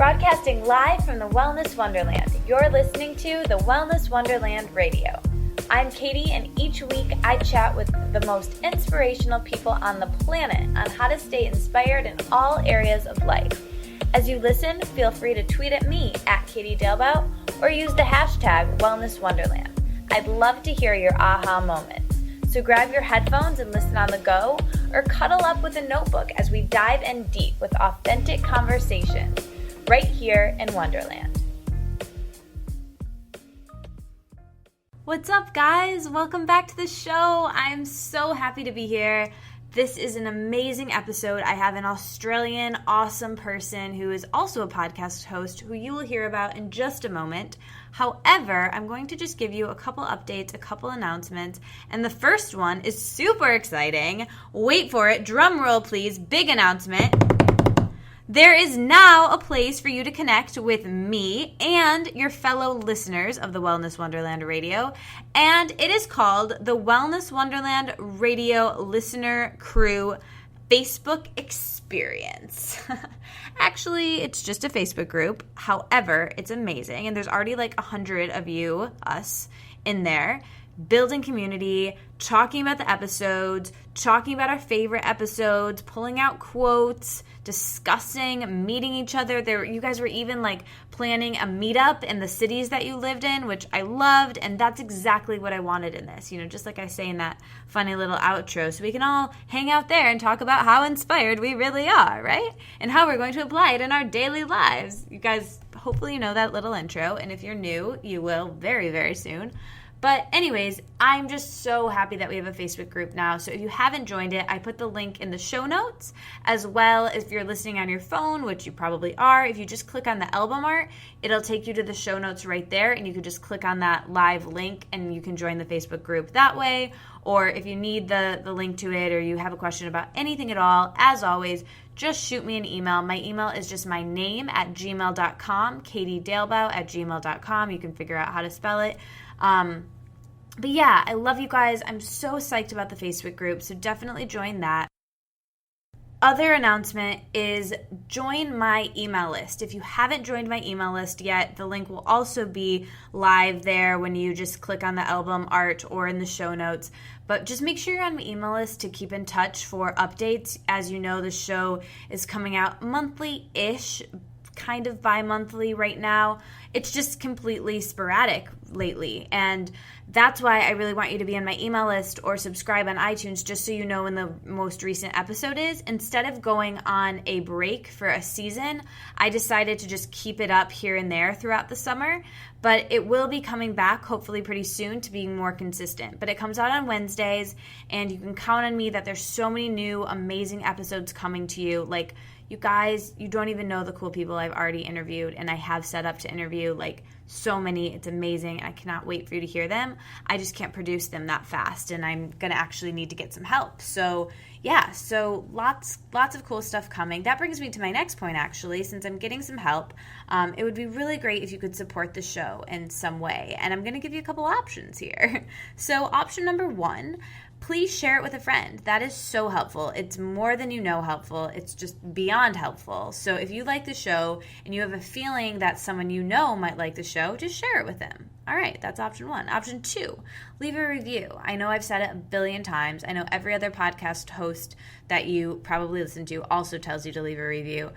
Broadcasting live from the Wellness Wonderland, you're listening to the Wellness Wonderland Radio. I'm Katie, and each week I chat with the most inspirational people on the planet on how to stay inspired in all areas of life. As you listen, feel free to tweet at me at Katie Dalebout or use the hashtag Wellness Wonderland. I'd love to hear your aha moments. So grab your headphones and listen on the go, or cuddle up with a notebook as we dive in deep with authentic conversations right here in Wonderland. What's up, guys? Welcome back to the show. I'm so happy to be here. This is an amazing episode. I have an Australian awesome person who is also a podcast host who you will hear about in just a moment. However, I'm going to just give you a couple updates, a couple announcements, and the first one is super exciting. Wait for it. Drum roll, please. Big announcement. There is now a place for you to connect with me and your fellow listeners of the Wellness Wonderland Radio, and it is called the Wellness Wonderland Radio Listener Crew Facebook Experience. Actually, it's just a Facebook group. However, it's amazing, and there's already like 100 of you, us, in there, building community, talking about the episodes, talking about our favorite episodes, pulling out quotes, discussing, meeting each other. You guys were even like planning a meetup in the cities that you lived in, which I loved, and that's exactly what I wanted in this, just like I say in that funny little outro, so we can all hang out there and talk about how inspired we really are, right? And how we're going to apply it in our daily lives. You guys, hopefully you know that little intro, and if you're new, you will very, very soon. But anyways, I'm just so happy that we have a Facebook group now. So if you haven't joined it, I put the link in the show notes, as well as if you're listening on your phone, which you probably are. If you just click on the album art, it'll take you to the show notes right there, and you can just click on that live link and you can join the Facebook group that way. Or if you need the link to it, or you have a question about anything at all, as always, just shoot me an email. My email is just my name at gmail.com, katiedalebout@gmail.com. You can figure out how to spell it. But yeah, I love you guys. I'm so psyched about the Facebook group, so definitely join that. Other announcement is join my email list. If you haven't joined my email list yet, the link will also be live there when you just click on the album art or in the show notes. But just make sure you're on my email list to keep in touch for updates. As you know, the show is coming out monthly-ish, kind of bi-monthly right now. It's just completely sporadic lately, and that's why I really want you to be on my email list or subscribe on iTunes, just so you know when the most recent episode is. Instead of going on a break for a season, I decided to just keep it up here and there throughout the summer, but it will be coming back hopefully pretty soon to being more consistent. But it comes out on Wednesdays, and you can count on me that there's so many new amazing episodes coming to you. Like, you guys, you don't even know the cool people I've already interviewed, and I have set up to interview like so many. It's amazing. I cannot wait for you to hear them. I just can't produce them that fast, and I'm going to actually need to get some help. So yeah, so lots of cool stuff coming. That brings me to my next point, actually. Since I'm getting some help, it would be really great if you could support the show in some way, and I'm going to give you a couple options here. So option number one, please share it with a friend. That is so helpful. It's more than you know helpful. It's just beyond helpful. So if you like the show and you have a feeling that someone you know might like the show, just share it with them. All right, that's option one. Option two, leave a review. I know I've said it a billion times. I know every other podcast host that you probably listen to also tells you to leave a review.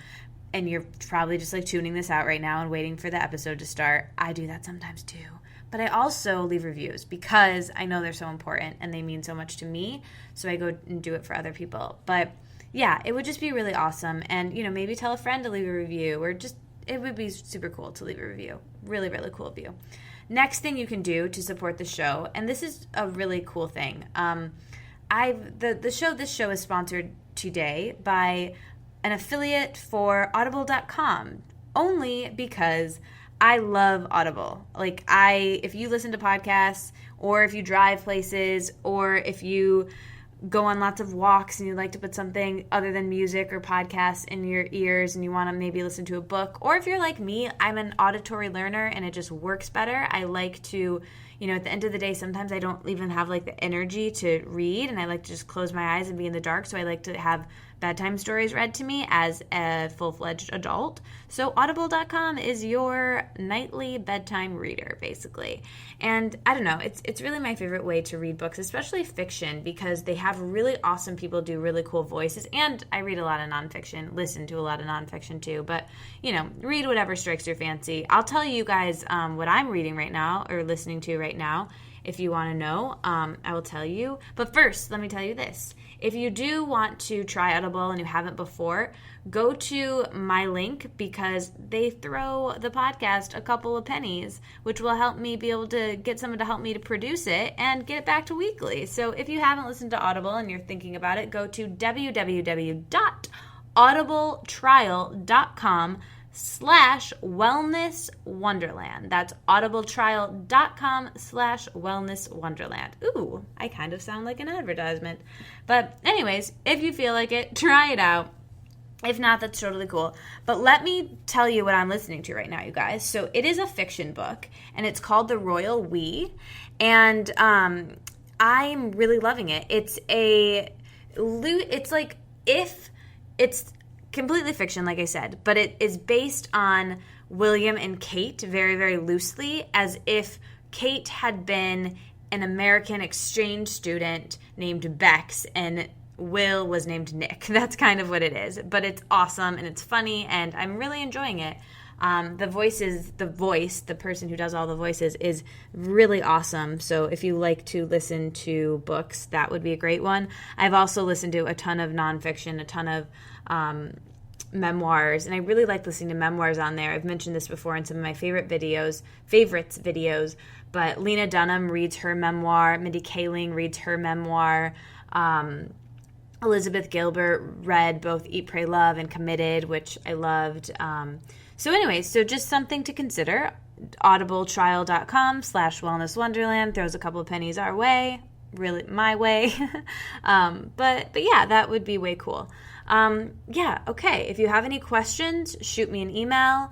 And you're probably just like tuning this out right now and waiting for the episode to start. I do that sometimes too. But I also leave reviews because I know they're so important and they mean so much to me. So I go and do it for other people. But yeah, it would just be really awesome. And, maybe tell a friend to leave a review, or just, it would be super cool to leave a review. Really, really cool of you. Next thing you can do to support the show, and this is a really cool thing. This show is sponsored today by an affiliate for Audible.com, only because I love Audible. If you listen to podcasts, or if you drive places, or if you go on lots of walks and you like to put something other than music or podcasts in your ears and you want to maybe listen to a book, or if you're like me, I'm an auditory learner and it just works better. I like to at the end of the day, sometimes I don't even have like the energy to read, and I like to just close my eyes and be in the dark. So I like to have bedtime stories read to me as a full-fledged adult. So audible.com is your nightly bedtime reader, basically. And I don't know, it's really my favorite way to read books, especially fiction, because they have really awesome people do really cool voices. And I read a lot of nonfiction, listen to a lot of nonfiction too. But, read whatever strikes your fancy. I'll tell you guys what I'm reading right now or listening to right now. If you want to know, I will tell you. But first, let me tell you this. If you do want to try Audible and you haven't before, go to my link because they throw the podcast a couple of pennies, which will help me be able to get someone to help me to produce it and get it back to weekly. So if you haven't listened to Audible and you're thinking about it, go to www.audibletrial.com/wellness wonderland. That's audibletrial.com/wellness wonderland. Ooh, I kind of sound like an advertisement. But anyways, if you feel like it, try it out. If not, that's totally cool. But let me tell you what I'm listening to right now, you guys. So it is a fiction book, and it's called The Royal We. And I'm really loving it. It's completely fiction, like I said, but it is based on William and Kate very, very loosely, as if Kate had been an American exchange student named Bex and Will was named Nick. That's kind of what it is, but it's awesome and it's funny and I'm really enjoying it. The person who does all the voices is really awesome. So if you like to listen to books, that would be a great one. I've also listened to a ton of nonfiction, a ton of memoirs, and I really like listening to memoirs on there. I've mentioned this before in some of my favorites videos, but Lena Dunham reads her memoir, Mindy Kaling reads her memoir, Elizabeth Gilbert read both Eat, Pray, Love and Committed, which I loved. So just something to consider. audibletrial.com/wellness wonderland throws a couple of pennies our way, really my way. But yeah, that would be way cool. Okay. If you have any questions, shoot me an email.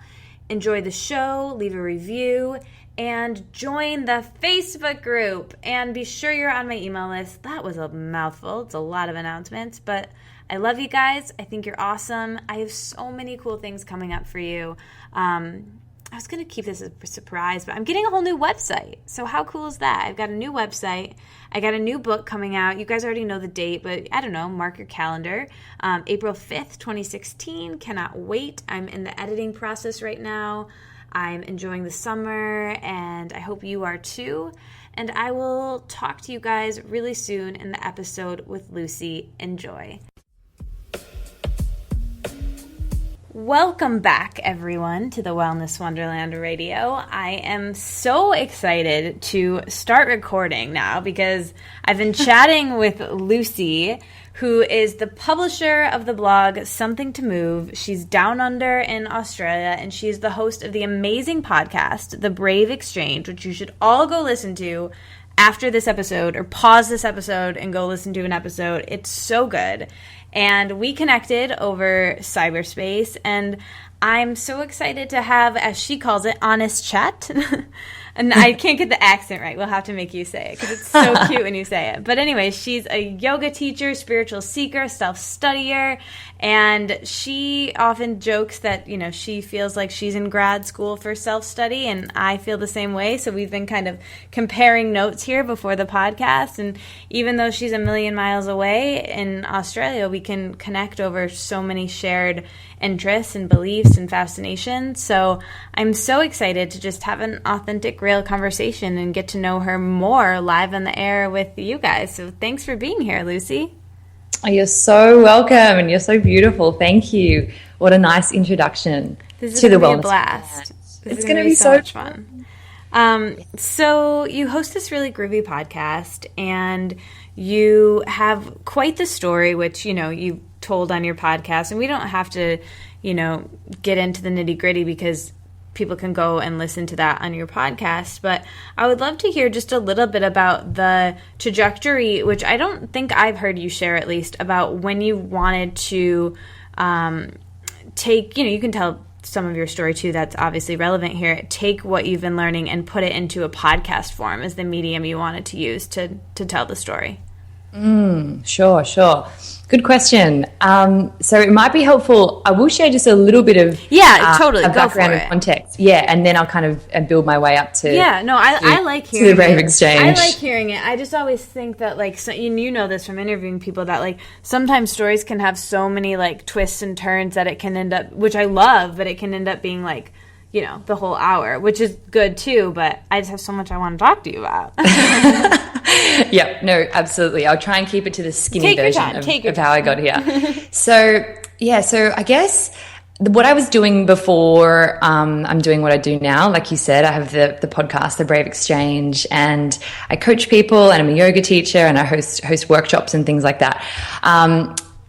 Enjoy the show, leave a review, and join the Facebook group. And be sure you're on my email list. That was a mouthful. It's a lot of announcements, but I love you guys. I think you're awesome. I have so many cool things coming up for you. I was going to keep this a surprise, but I'm getting a whole new website. So how cool is that? I've got a new website. I got a new book coming out. You guys already know the date, but I don't know. Mark your calendar. April 5th, 2016. Cannot wait. I'm in the editing process right now. I'm enjoying the summer, and I hope you are too. And I will talk to you guys really soon in the episode with Lucy. Enjoy. Welcome back, everyone, to the Wellness Wonderland Radio. I am so excited to start recording now because I've been chatting with Lucy, who is the publisher of the blog Something to Move. She's down under in Australia, and she's the host of the amazing podcast, The Brave Exchange, which you should all go listen to after this episode, or pause this episode and go listen to an episode. It's so good. And we connected over cyberspace, and I'm so excited to have, as she calls it, honest chat. And I can't get the accent right. We'll have to make you say it because it's so cute when you say it. But anyway, she's a yoga teacher, spiritual seeker, self-studier, and she often jokes that, she feels like she's in grad school for self-study, and I feel the same way. So we've been kind of comparing notes here before the podcast, and even though she's a million miles away in Australia, we can connect over so many shared interests and beliefs and fascinations. So I'm so excited to just have an authentic, real conversation and get to know her more live on the air with you guys. So thanks for being here, Lucy. Oh, you're so welcome, and you're so beautiful. Thank you. What a nice introduction to the Wellness. Be a blast. It's going to be so much fun. So you host this really groovy podcast, and you have quite the story, which, you told on your podcast, and we don't have to, get into the nitty gritty because people can go and listen to that on your podcast. But I would love to hear just a little bit about the trajectory, which I don't think I've heard you share, at least, about when you wanted to take, you can tell some of your story too that's obviously relevant here, take what you've been learning and put it into a podcast form as the medium you wanted to use to tell the story? Sure. Good question. So it might be helpful. I will share just a little bit of totally. a Go background for and context. Yeah, and then I'll kind of build my way up to. I like hearing to the Brave it. Exchange. I like hearing it. I just always think that like you know this from interviewing people that like sometimes stories can have so many like twists and turns that it can end up, which I love, but it can end up being like, you know, the whole hour, which is good too, but I just have so much I want to talk to you about. Yeah, no, absolutely. I'll try and keep it to the skinny version of how I got here. So I guess what I was doing before I'm doing what I do now, like you said, I have the podcast, The Brave Exchange, and I coach people, and I'm a yoga teacher, and I host workshops and things like that.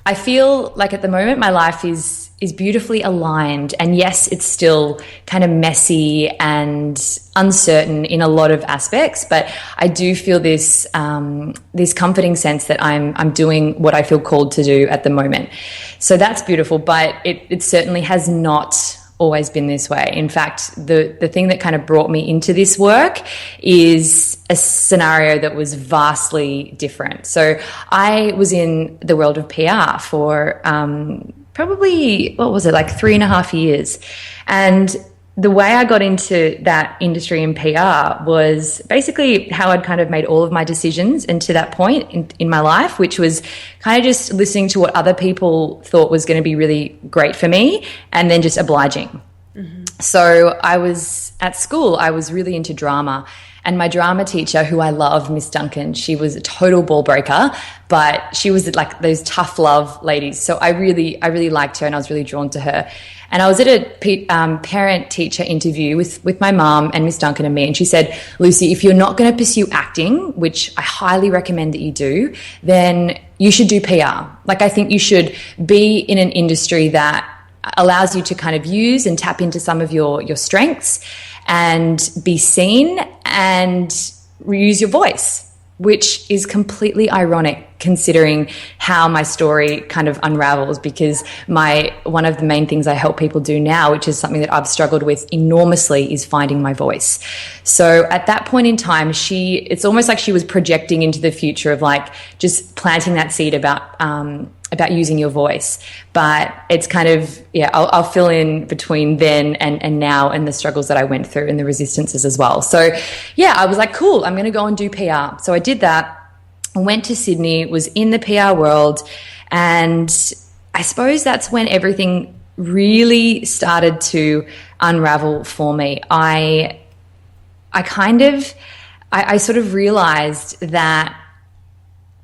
I feel like at the moment my life is beautifully aligned, and yes, it's still kind of messy and uncertain in a lot of aspects, but I do feel this comforting sense that I'm doing what I feel called to do at the moment. So that's beautiful, but it certainly has not always been this way. In fact, the thing that kind of brought me into this work is a scenario that was vastly different. So I was in the world of PR for probably, what was it, like 3.5 years. And the way I got into that industry in PR was basically how I'd kind of made all of my decisions and to that point in my life, which was kind of just listening to what other people thought was going to be really great for me and then just obliging. Mm-hmm. So I was at school, I was really into drama. And my drama teacher, who I love, Miss Duncan, she was a total ball breaker, but she was like those tough love ladies. So I really liked her, and I was really drawn to her. And I was at a parent-teacher interview with my mom and Miss Duncan and me, and she said, Lucy, if you're not going to pursue acting, which I highly recommend that you do, then you should do PR. Like, I think you should be in an industry that allows you to kind of use and tap into some of your strengths and be seen and use your voice, which is completely ironic considering how my story kind of unravels, because one of the main things I help people do now, which is something that I've struggled with enormously, is finding my voice. So at that point in time, it's almost like she was projecting into the future of like just planting that seed about using your voice. But it's kind of, I'll fill in between then and now and the struggles that I went through and the resistances as well. So I was like, cool, I'm going to go and do PR. So I did that. I went to Sydney, was in the PR world, and I suppose that's when everything really started to unravel for me. I sort of realized that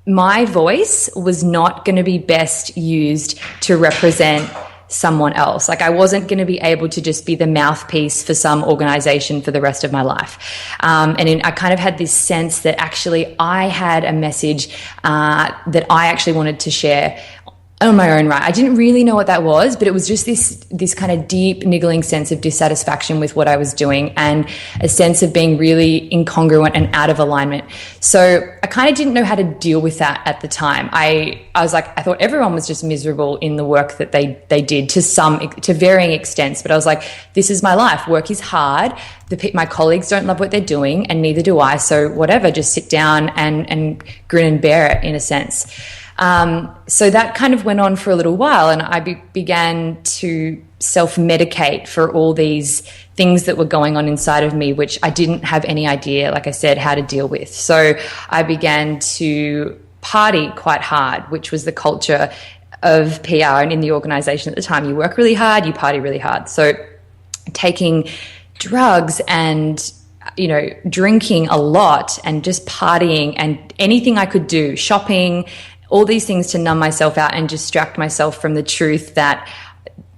my voice was not going to be best used to represent someone else. Like, I wasn't going to be able to just be the mouthpiece for some organization for the rest of my life. I kind of had this sense that actually I had a message that I actually wanted to share on my own right. I didn't really know what that was, but it was just this kind of deep, niggling sense of dissatisfaction with what I was doing and a sense of being really incongruent and out of alignment. So I kind of didn't know how to deal with that at the time. I was like, I thought everyone was just miserable in the work that they did to varying extents. But I was like, this is my life. Work is hard. My colleagues don't love what they're doing, and neither do I. So whatever, just sit down and grin and bear it in a sense. So that kind of went on for a little while, and I began to self-medicate for all these things that were going on inside of me, which I didn't have any idea, like I said, how to deal with. So I began to party quite hard, which was the culture of PR and in the organization at the time. You work really hard, you party really hard. So taking drugs and drinking a lot and just partying and anything I could do, shopping, all these things to numb myself out and distract myself from the truth that,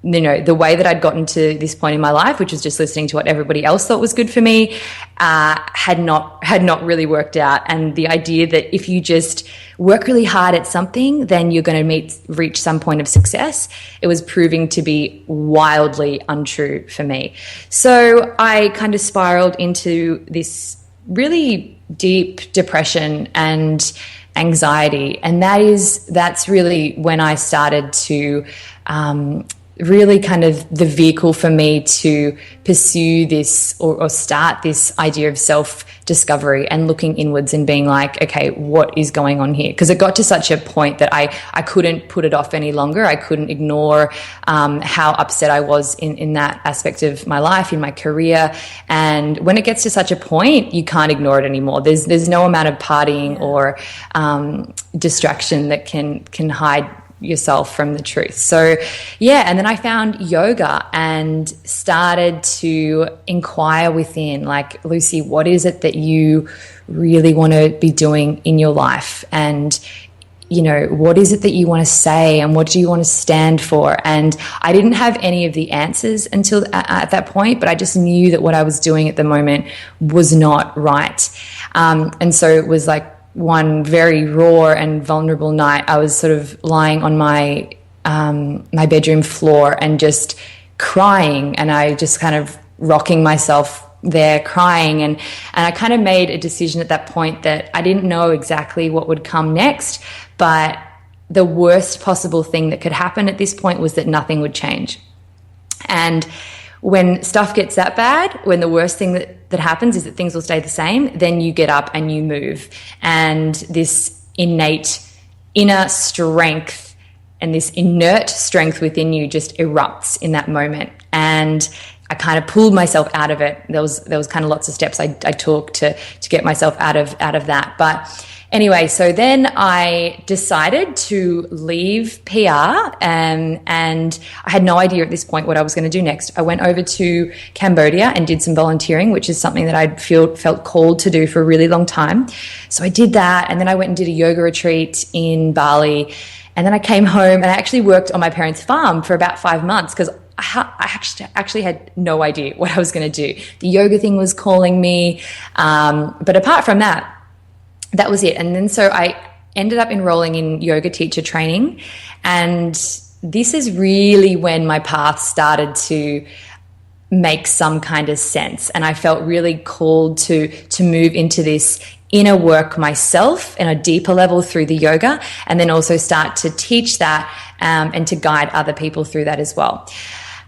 the way that I'd gotten to this point in my life, which was just listening to what everybody else thought was good for me, had not really worked out. And the idea that if you just work really hard at something, then you're going to reach some point of success, it was proving to be wildly untrue for me. So I kind of spiraled into this really deep depression and anxiety, and that's really when I started to really kind of the vehicle for me to pursue this or start this idea of self-discovery and looking inwards and being like, okay, what is going on here? Because it got to such a point that I couldn't put it off any longer. I couldn't ignore how upset I was in that aspect of my life, in my career. And when it gets to such a point, you can't ignore it anymore. There's no amount of partying or distraction that can hide yourself from the truth. So and then I found yoga and started to inquire within, like, Lucy, what is it that you really want to be doing in your life? And what is it that you want to say, and what do you want to stand for? And I didn't have any of the answers until at that point, but I just knew that what I was doing at the moment was not right. And so it was like one very raw and vulnerable night. I was sort of lying on my my bedroom floor and just crying, and I just kind of rocking myself there crying, and I kind of made a decision at that point that I didn't know exactly what would come next, but the worst possible thing that could happen at this point was that nothing would change. And when stuff gets that bad, when the worst thing that happens is that things will stay the same, then you get up and you move. And this innate inner strength and this inert strength within you just erupts in that moment. And I kind of pulled myself out of it. There was kind of lots of steps I took to get myself out of that. But anyway, so then I decided to leave PR, and I had no idea at this point what I was going to do next. I went over to Cambodia and did some volunteering, which is something that I'd felt called to do for a really long time. So I did that, and then I went and did a yoga retreat in Bali, and then I came home and I actually worked on my parents' farm for about 5 months because I actually had no idea what I was going to do. The yoga thing was calling me, but apart from that, that was it. And then so I ended up enrolling in yoga teacher training, and this is really when my path started to make some kind of sense, and I felt really called to move into this inner work myself in a deeper level through the yoga, and then also start to teach that and to guide other people through that as well.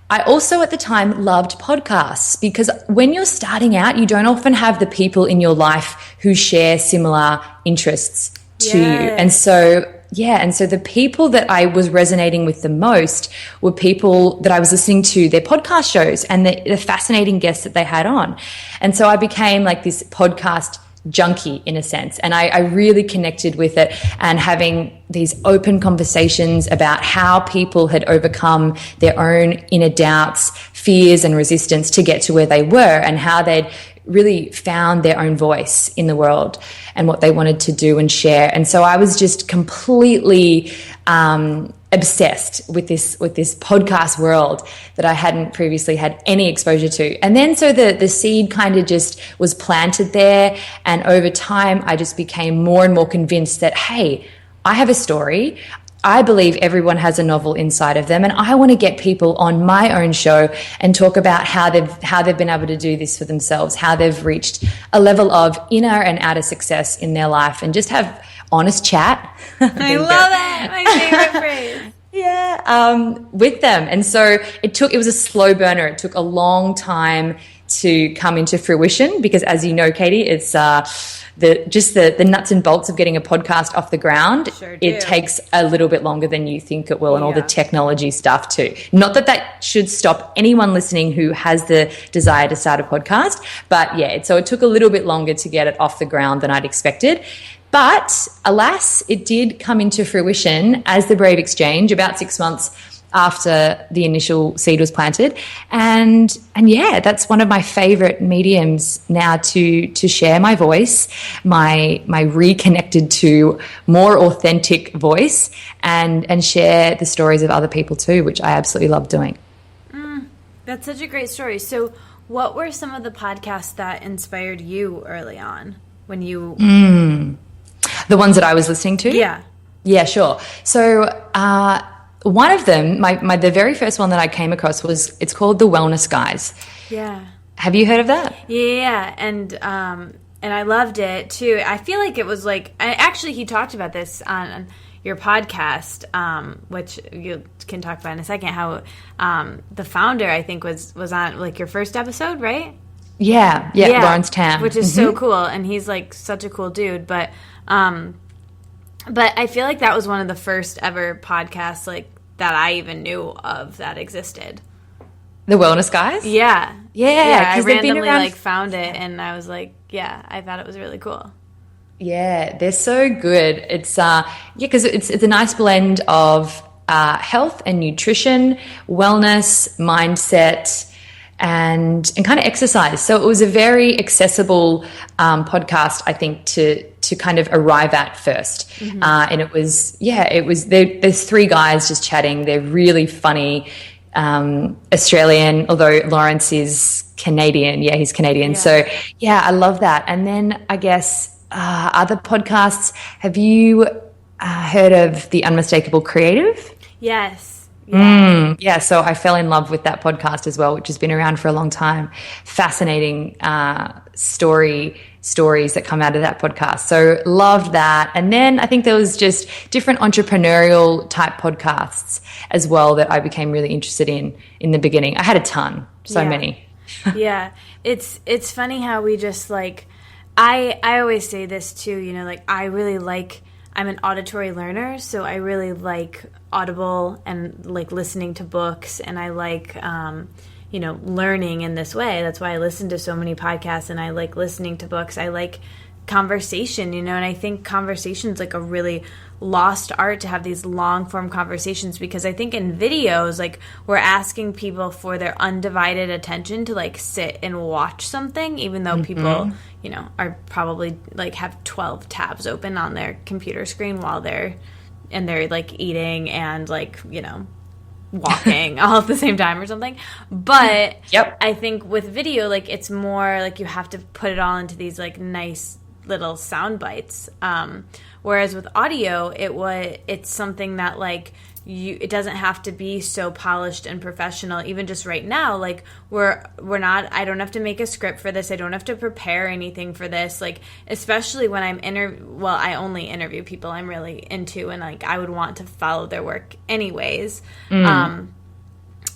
I also at the time loved podcasts, because when you're starting out, you don't often have the people in your life who share similar interests to you. And so the people that I was resonating with the most were people that I was listening to their podcast shows and the fascinating guests that they had on. And so I became like this podcast junkie in a sense, and I really connected with it, and having these open conversations about how people had overcome their own inner doubts, fears and resistance to get to where they were, and how they'd really found their own voice in the world and what they wanted to do and share. And so I was just completely obsessed with this podcast world that I hadn't previously had any exposure to. And then so the seed kind of just was planted there, and over time I just became more and more convinced that, hey, I have a story. I believe everyone has a novel inside of them, and I want to get people on my own show and talk about how they've been able to do this for themselves, how they've reached a level of inner and outer success in their life, and just have honest chat. I love it. My favorite phrase. With them. And so it was a slow burner. It took a long time to come into fruition, because as you know, Katie, it's the nuts and bolts of getting a podcast off the ground. Sure do. It takes a little bit longer than you think it will, and all the technology stuff too. Not that should stop anyone listening who has the desire to start a podcast, but so it took a little bit longer to get it off the ground than I'd expected. But alas, it did come into fruition as the Brave Exchange about 6 months after the initial seed was planted. And that's one of my favorite mediums now to share my voice, my reconnected to more authentic voice, and share the stories of other people too, which I absolutely love doing. That's such a great story. So what were some of the podcasts that inspired you early on when you... The ones that I was listening to? Yeah, sure. So one of them, the very first one that I came across it's called The Wellness Guys. Yeah. Have you heard of that? Yeah, and I loved it too. I feel like it was like, he talked about this on your podcast, which you can talk about in a second, how the founder, I think, was on like your first episode, right? Yeah, Lawrence Tam. Which is so cool, and he's like such a cool dude. But I feel like that was one of the first ever podcasts like that I even knew of that existed. The Wellness Guys? Yeah. Yeah. I randomly like found it, and I was like, yeah, I thought it was really cool. Yeah, they're so good. It's because it's a nice blend of health and nutrition, wellness, mindset, and kind of exercise. So it was a very accessible podcast, I think, to kind of arrive at first. And there's three guys just chatting. They're really funny, Australian, although Lawrence is Canadian. Yeah, he's Canadian. Yeah. So yeah, I love that. And then I guess other podcasts. Have you heard of The Unmistakable Creative? Yes. Yeah, so I fell in love with that podcast as well, which has been around for a long time. Fascinating stories that come out of that podcast. So loved that. And then I think there was just different entrepreneurial type podcasts as well that I became really interested in the beginning. I had a ton, many. Yeah, it's funny how we just like, I always say this too, you know, like I'm an auditory learner, so I really like Audible and like listening to books, and I like, learning in this way. That's why I listen to so many podcasts, and I like listening to books. I like conversation, and I think conversation's like a really lost art to have these long form conversations, because I think in videos, like we're asking people for their undivided attention to like sit and watch something, even though people, are probably like have 12 tabs open on their computer screen while they're like eating and like, walking all at the same time or something. But yep. I think with video, like it's more like you have to put it all into these like nice little sound bites. Whereas with audio, it's something that like it doesn't have to be so polished and professional. Even just right now, like we're not, I don't have to make a script for this. I don't have to prepare anything for this. Like, especially when I only interview people I'm really into, and like I would want to follow their work anyways.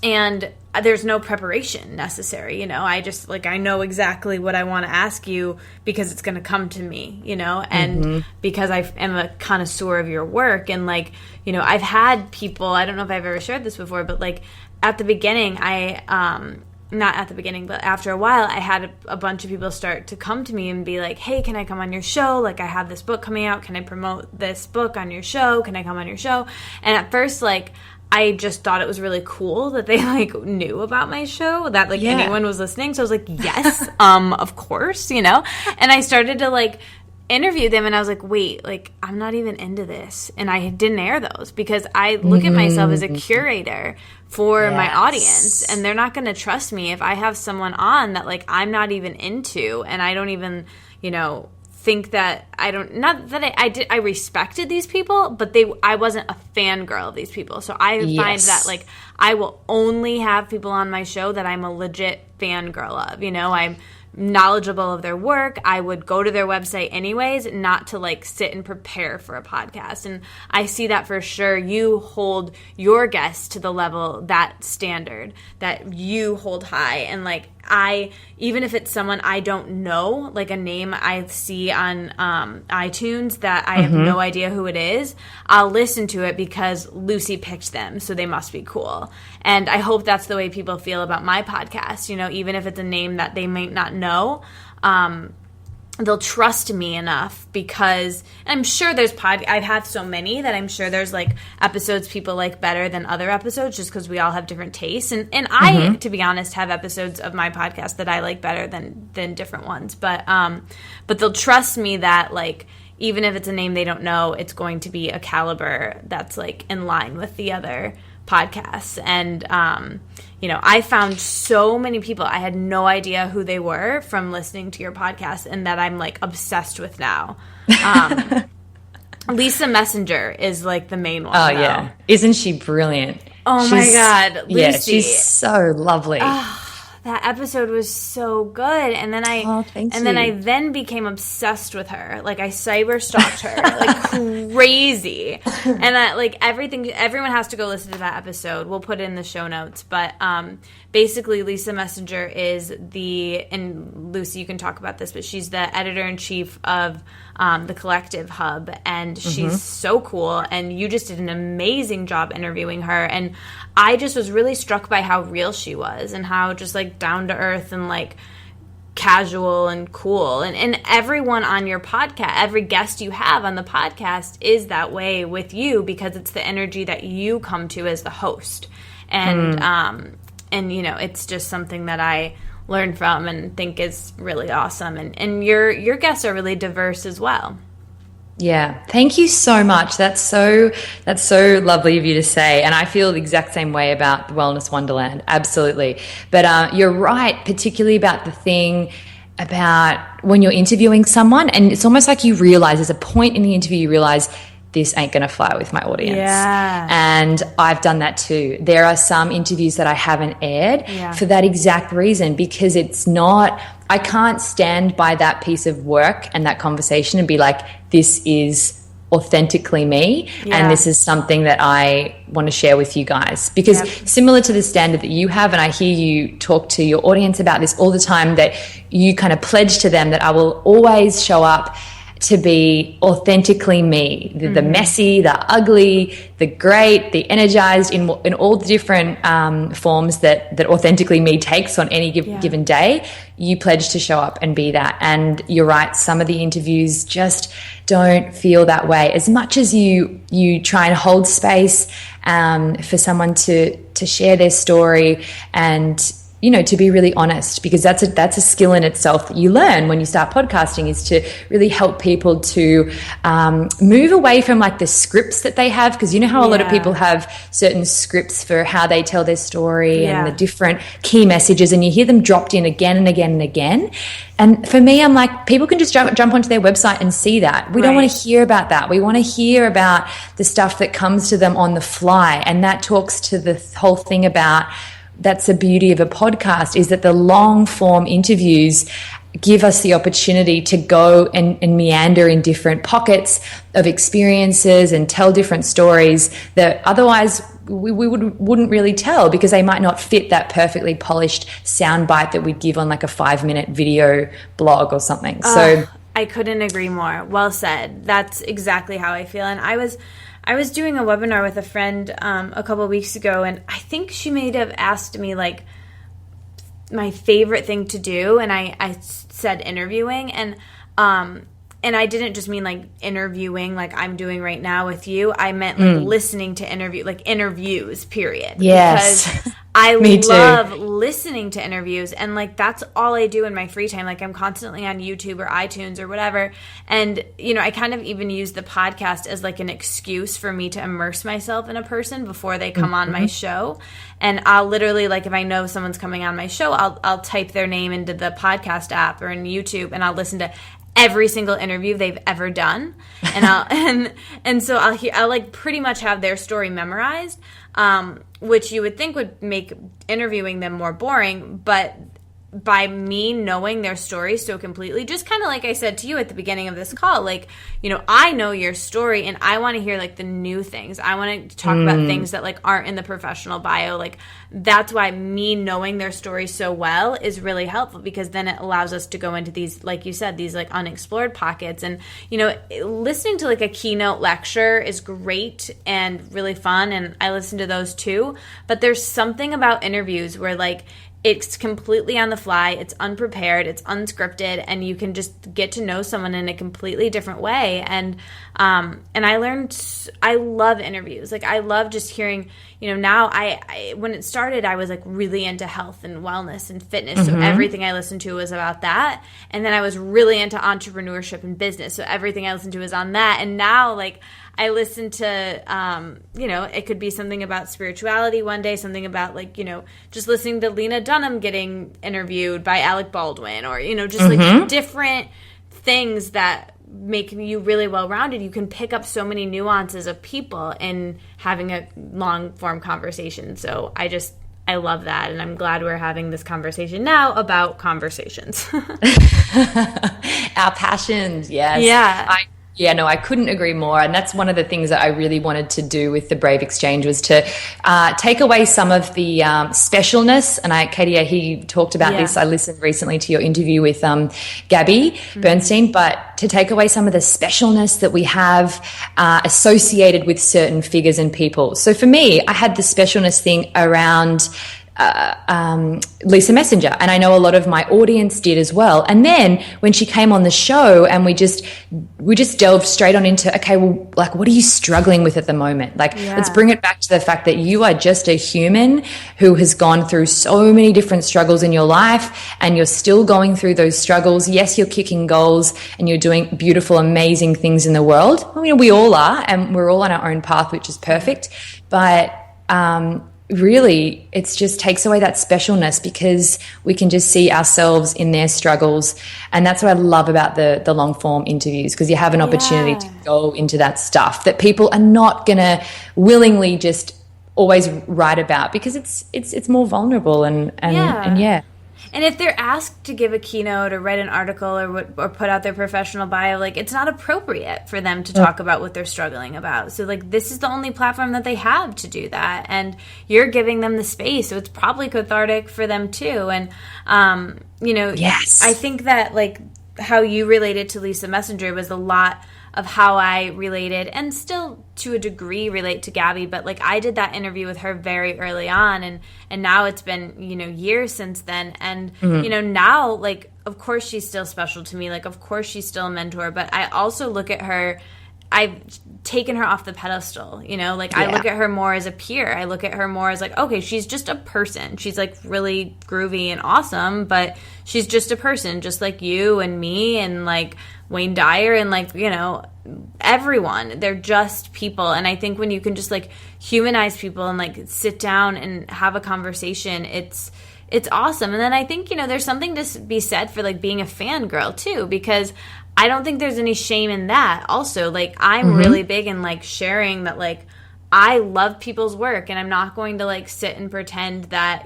And there's no preparation necessary, I just like, I know exactly what I want to ask you because it's going to come to me, and because I am a connoisseur of your work. And like, I've had people, I don't know if I've ever shared this before, but like at the beginning, not at the beginning, but after a while, I had a bunch of people start to come to me and be like, hey, can I come on your show? Like, I have this book coming out. Can I promote this book on your show? Can I come on your show? And at first, like, I just thought it was really cool that they like knew about my show, that like anyone was listening. So I was like, yes, of course, And I started to like interview them, and I was like, wait, like I'm not even into this. And I didn't air those because I look at myself as a curator for my audience, and they're not going to trust me if I have someone on that like I'm not even into, and I don't even, think that I respected these people, but I wasn't a fangirl of these people. So I find that like I will only have people on my show that I'm a legit fangirl of. I'm knowledgeable of their work. I would go to their website anyways, not to like sit and prepare for a podcast. And I see that for sure. You hold your guests to the level, that standard that you hold high. And like even if it's someone I don't know, like a name I see on iTunes that I have no idea who it is, I'll listen to it because Lucy picked them, so they must be cool. And I hope that's the way people feel about my podcast. Even if it's a name that they might not know, they'll trust me enough because I'm sure there's I've had so many that I'm sure there's like episodes people like better than other episodes, just because we all have different tastes. And I, to be honest, have episodes of my podcast that I like better than different ones. But they'll trust me that like, even if it's a name they don't know, it's going to be a caliber that's like in line with the other podcasts. And I found so many people I had no idea who they were from listening to your podcast, and that I'm like obsessed with now. Lisa Messenger is like the main one. Oh yeah, isn't she brilliant? My God, Lucy. Yeah, she's so lovely. That that episode was so good. And then I became obsessed with her. Like, I cyber stalked her like crazy. And everyone has to go listen to that episode. We'll put it in the show notes. But basically, Lisa Messenger is and Lucy, you can talk about this, but she's the editor-in-chief of the Collective Hub, and she's so cool, and you just did an amazing job interviewing her, and I just was really struck by how real she was, and how just, like, down-to-earth and, like, casual and cool, and everyone on your podcast, every guest you have on the podcast is that way with you, because it's the energy that you come to as the host, and you know, it's just something that I learn from and think is really awesome. And your guests are really diverse as well. Yeah. Thank you so much. That's so lovely of you to say. And I feel the exact same way about the Wellness Wonderland. Absolutely. But you're right, particularly about the thing about when you're interviewing someone, and it's almost like you realize there's a point in the interview you realize this ain't going to fly with my audience. Yeah. And I've done that too. There are some interviews that I haven't aired for that exact reason, because it's not, I can't stand by that piece of work and that conversation and be like, this is authentically me, and this is something that I want to share with you guys, because similar to the standard that you have, and I hear you talk to your audience about this all the time, that you kind of pledge to them that I will always show up to be authentically me, the messy, the ugly, the great, the energized, in all the different forms that authentically me takes on any given day. You pledge to show up and be that. And you're right, some of the interviews just don't feel that way. As much as you try and hold space for someone to share their story, and you know, to be really honest, because that's a skill in itself that you learn when you start podcasting, is to really help people to move away from like the scripts that they have, because you know how a lot of people have certain scripts for how they tell their story and the different key messages, and you hear them dropped in again and again and again. And for me, I'm like, people can just jump onto their website and see that. We don't want to hear about that. We want to hear about the stuff that comes to them on the fly, and that talks to the whole thing about, that's the beauty of a podcast, is that the long form interviews give us the opportunity to go and meander in different pockets of experiences and tell different stories that otherwise we wouldn't really tell, because they might not fit that perfectly polished soundbite that we'd give on like a 5-minute video blog or something. So I couldn't agree more. Well said. That's exactly how I feel. And I was doing a webinar with a friend a couple of weeks ago, and I think she may have asked me like my favorite thing to do, and I said interviewing, and I didn't just mean like interviewing like I'm doing right now with you. I meant like listening to interviews, period. Yes. Because I love listening to interviews, and like that's all I do in my free time. Like I'm constantly on YouTube or iTunes or whatever, and you know, I kind of even use the podcast as like an excuse for me to immerse myself in a person before they come on my show. And I'll literally, like, if I know someone's coming on my show, I'll type their name into the podcast app or in YouTube, and I'll listen to every single interview they've ever done, and and so I'll like pretty much have their story memorized, which you would think would make interviewing them more boring, but by me knowing their story so completely, just kind of like I said to you at the beginning of this call, like, you know, I know your story and I want to hear like the new things. I want to talk about things that like aren't in the professional bio. Like that's why me knowing their story so well is really helpful, because then it allows us to go into these, like you said, these like unexplored pockets. And, you know, listening to like a keynote lecture is great and really fun, and I listen to those too. But there's something about interviews where like it's completely on the fly, it's unprepared, it's unscripted, and you can just get to know someone in a completely different way. And I love interviews. Like I love just hearing, you know, now I when it started, I was like really into health and wellness and fitness. So everything I listened to was about that. And then I was really into entrepreneurship and business. So everything I listened to was on that. And now like I listen to, you know, it could be something about spirituality one day, something about like, you know, just listening to Lena Dunham getting interviewed by Alec Baldwin, or, you know, just like different things that make you really well-rounded. You can pick up so many nuances of people in having a long-form conversation. So I love that. And I'm glad we're having this conversation now about conversations. Our passions, yes. Yeah. I couldn't agree more. And that's one of the things that I really wanted to do with the Brave Exchange was to take away some of the specialness. And Katie, I hear you talked about this. I listened recently to your interview with Gabby Bernstein, but to take away some of the specialness that we have associated with certain figures and people. So for me, I had the specialness thing around Lisa Messenger, and I know a lot of my audience did as well. And then when she came on the show and we just delved straight on into, okay, well, like, what are you struggling with at the moment? Like, let's bring it back to the fact that you are just a human who has gone through so many different struggles in your life, and you're still going through those struggles. Yes, you're kicking goals and you're doing beautiful, amazing things in the world. I mean, we all are, and we're all on our own path, which is perfect. But really, it just takes away that specialness because we can just see ourselves in their struggles. And that's what I love about the long form interviews, because you have an opportunity to go into that stuff that people are not going to willingly just always write about, because it's more vulnerable and yeah. And if they're asked to give a keynote or write an article or put out their professional bio, like, it's not appropriate for them to talk about what they're struggling about. So, like, this is the only platform that they have to do that. And you're giving them the space. So it's probably cathartic for them too. And, yes. I think that, like, how you related to Lisa Messenger was a lot of how I related, and still to a degree relate to Gabby, but like, I did that interview with her very early on, and now it's been, years since then. And, now, like, of course she's still special to me. Like, of course she's still a mentor, but I also look at her, I've taken her off the pedestal, I look at her more as a peer. I look at her more as like, okay, she's just a person. She's like really groovy and awesome, but she's just a person, just like you and me and like Wayne Dyer and like, everyone. They're just people. And I think when you can just like humanize people and like sit down and have a conversation, it's awesome. And then I think, there's something to be said for like being a fangirl too, because I don't think there's any shame in that. Also, like, I'm really big in like sharing that, like, I love people's work, and I'm not going to like sit and pretend that,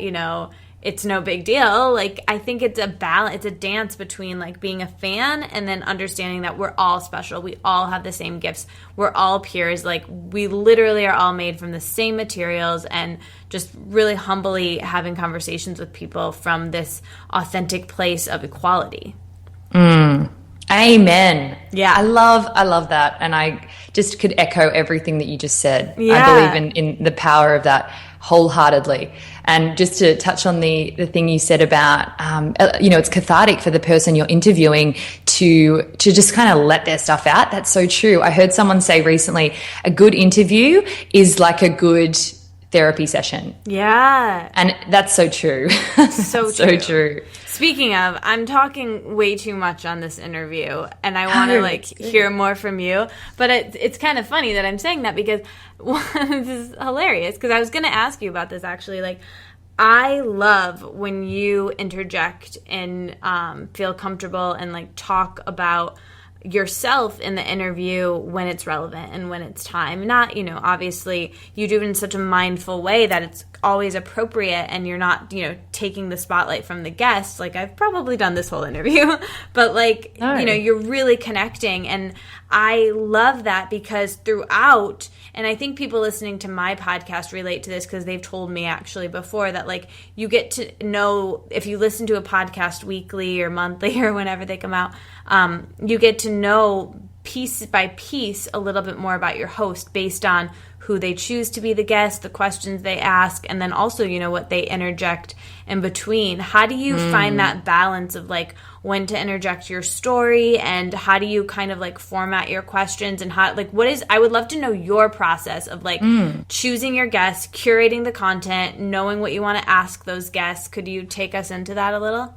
it's no big deal. Like, I think it's a balance, it's a dance between like being a fan and then understanding that we're all special. We all have the same gifts. We're all peers. Like, we literally are all made from the same materials, and just really humbly having conversations with people from this authentic place of equality. Amen. Yeah. I love that. And I just could echo everything that you just said. Yeah. I believe in the power of that wholeheartedly. And just to touch on the thing you said about, it's cathartic for the person you're interviewing to just kind of let their stuff out. That's so true. I heard someone say recently, a good interview is like a good therapy session. Yeah. And that's so true. So true. Speaking of, I'm talking way too much on this interview, and I want to like hear more from you. But it's kind of funny that I'm saying that, because this is hilarious, because I was going to ask you about this actually. Like, I love when you interject and feel comfortable and like talk about yourself in the interview when it's relevant and when it's time. Not, obviously you do it in such a mindful way that it's always appropriate, and you're not, taking the spotlight from the guest. Like, I've probably done this whole interview, but like, you're really connecting. And I love that, because throughout, and I think people listening to my podcast relate to this, because they've told me actually before that, like, you get to know, if you listen to a podcast weekly or monthly or whenever they come out, you get to know piece by piece a little bit more about your host based on who they choose to be the guest, the questions they ask, and then also, what they interject in between. How do you find that balance of like when to interject your story, and how do you kind of like format your questions, and how, like, I would love to know your process of like choosing your guests, curating the content, knowing what you want to ask those guests. Could you take us into that a little?